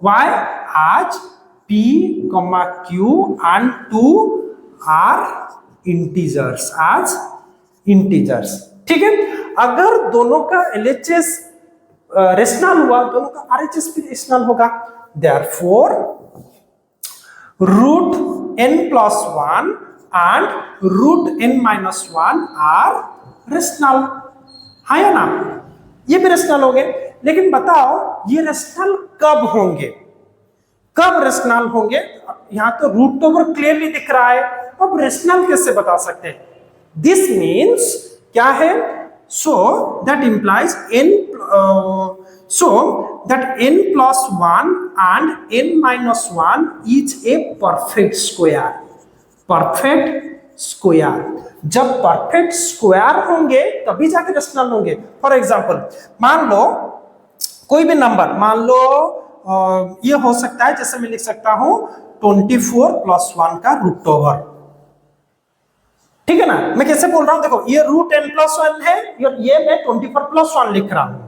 Why? As P, Q and 2 are integers, as integers. ठीक है, अगर दोनों का LHS रेशनल हुआ, दोनों का RHS भी रेशनल होगा। Therefore root n plus 1 and root n minus 1 are rational, है ना, ये भी रेशनल हो गए। लेकिन बताओ ये रेशनल कब होंगे, कब रेशनल होंगे? यहां तो रूट ओवर क्लियरली दिख रहा है, अब रेशनल कैसे बता सकते हैं? दिस मीन्स क्या है, so that implies n plus 1 and n minus 1 is a perfect square, perfect square। जब परफेक्ट स्क्वायर होंगे तभी जाके रेशनल होंगे। फॉर एग्जांपल मान लो कोई भी नंबर, मान लो ये हो सकता है, जैसे मैं लिख सकता हूं 24 प्लस 1 का रूट ओवर। ठीक है ना, मैं कैसे बोल रहा हूं, देखो ये रूट n प्लस 1 है और ये मैं 24 प्लस 1 लिख रहा हूं,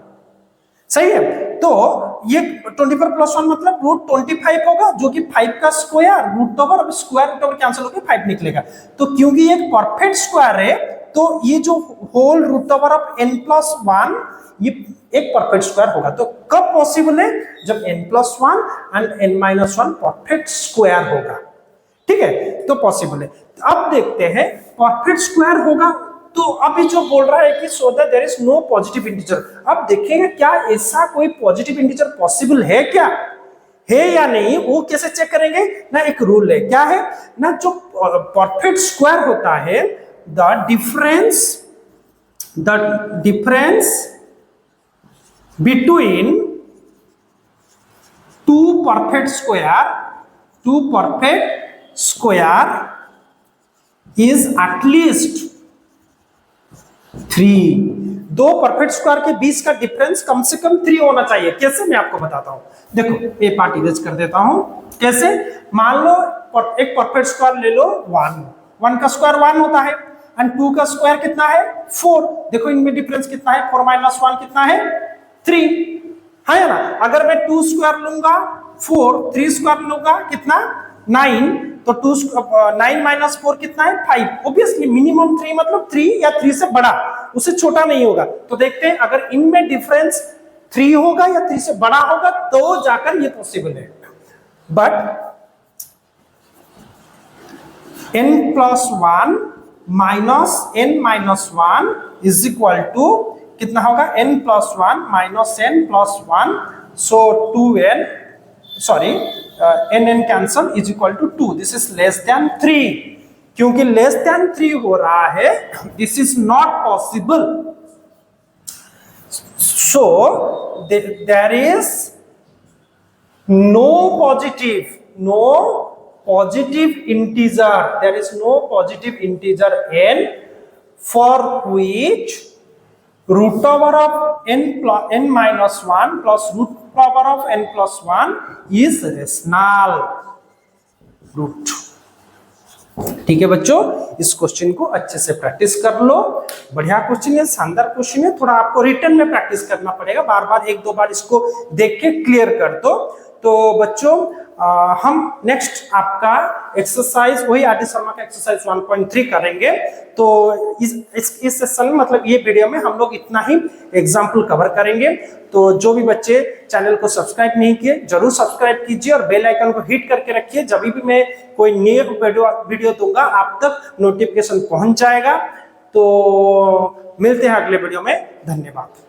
सही है। तो ये 24 प्लस 1 मतलब रूट 25 होगा, जो कि 5 का स्क्वायर रूट ओवर, अब स्क्वायर रूट ओवर कैंसिल होकर 5 निकलेगा। तो क्योंकि ये परफेक्ट स्क्वायर है तो ये जो whole root over of n plus 1 ये एक परफेक्ट स्क्वायर होगा। तो कब पॉसिबल है, जब n plus 1 and n minus 1 perfect square होगा। ठीक है, तो पॉसिबल है। अब देखते हैं परफेक्ट स्क्वायर होगा तो अभी जो बोल रहा है कि so that there is no positive integer. अब देखेंगे क्या ऐसा कोई पॉजिटिव इंटीजर पॉसिबल है क्या, है या नहीं, वो कैसे चेक करेंगे ना। एक रूल है, क्या है ना, जो परफेक्ट स्क्वायर होता है the difference between two perfect square is at least 3। दो परफेक्ट स्क्वायर के बीच का डिफरेंस कम से कम 3 होना चाहिए। कैसे, मैं आपको बताता हूं। देखो ये पार्ट इरेज कर देता हूं। कैसे, मान लो एक परफेक्ट स्क्वायर ले लो 1 का स्क्वायर 1 होता है एंड 2 का स्क्वायर कितना है 4। देखो इनमें डिफरेंस कितना है, 4 माइनस 1 कितना है 3, है ना। अगर मैं 2 स्क्वायर लूंगा 4, 3 स्क्वायर लूंगा कितना 9, तो 9 माइनस 4 कितना है 5। ऑब्वियसली मिनिमम 3 मतलब 3 या 3 से बड़ा, उससे छोटा नहीं होगा। तो देखते हैं अगर इनमें डिफरेंस 3 होगा या 3 से बड़ा होगा तो जाकर ये पॉसिबल है। But n plus 1 minus n minus 1 is equal to कितना होगा, n plus 1 minus n plus 1, so 2n, sorry n cancel is equal to 2। This is less than 3, क्योंकि लेस देन 3 हो रहा है, this is not possible. So there is no positive integer, there is no positive integer n for which root over of n minus 1 plus root over of n plus 1 is rational root. ठीक है बच्चों, इस question को अच्छे से practice कर लो। बढ़िया question है, शानदार क्वेश्चन है। थोड़ा आपको रिटर्न में प्रैक्टिस करना पड़ेगा, बार बार एक दो बार इसको देख के क्लियर कर दो। तो बच्चों हम नेक्स्ट आपका एक्सरसाइज वही आर डी शर्मा का एक्सरसाइज 1.3 करेंगे। तो इस सेशन में मतलब ये वीडियो में हम लोग इतना ही एग्जाम्पल कवर करेंगे। तो जो भी बच्चे चैनल को सब्सक्राइब नहीं किए जरूर सब्सक्राइब कीजिए और बेल आइकन को हिट करके रखिए। जब भी मैं कोई न्यू वीडियो दूंगा आप तक नोटिफिकेशन पहुंच जाएगा। तो मिलते हैं अगले वीडियो में, धन्यवाद।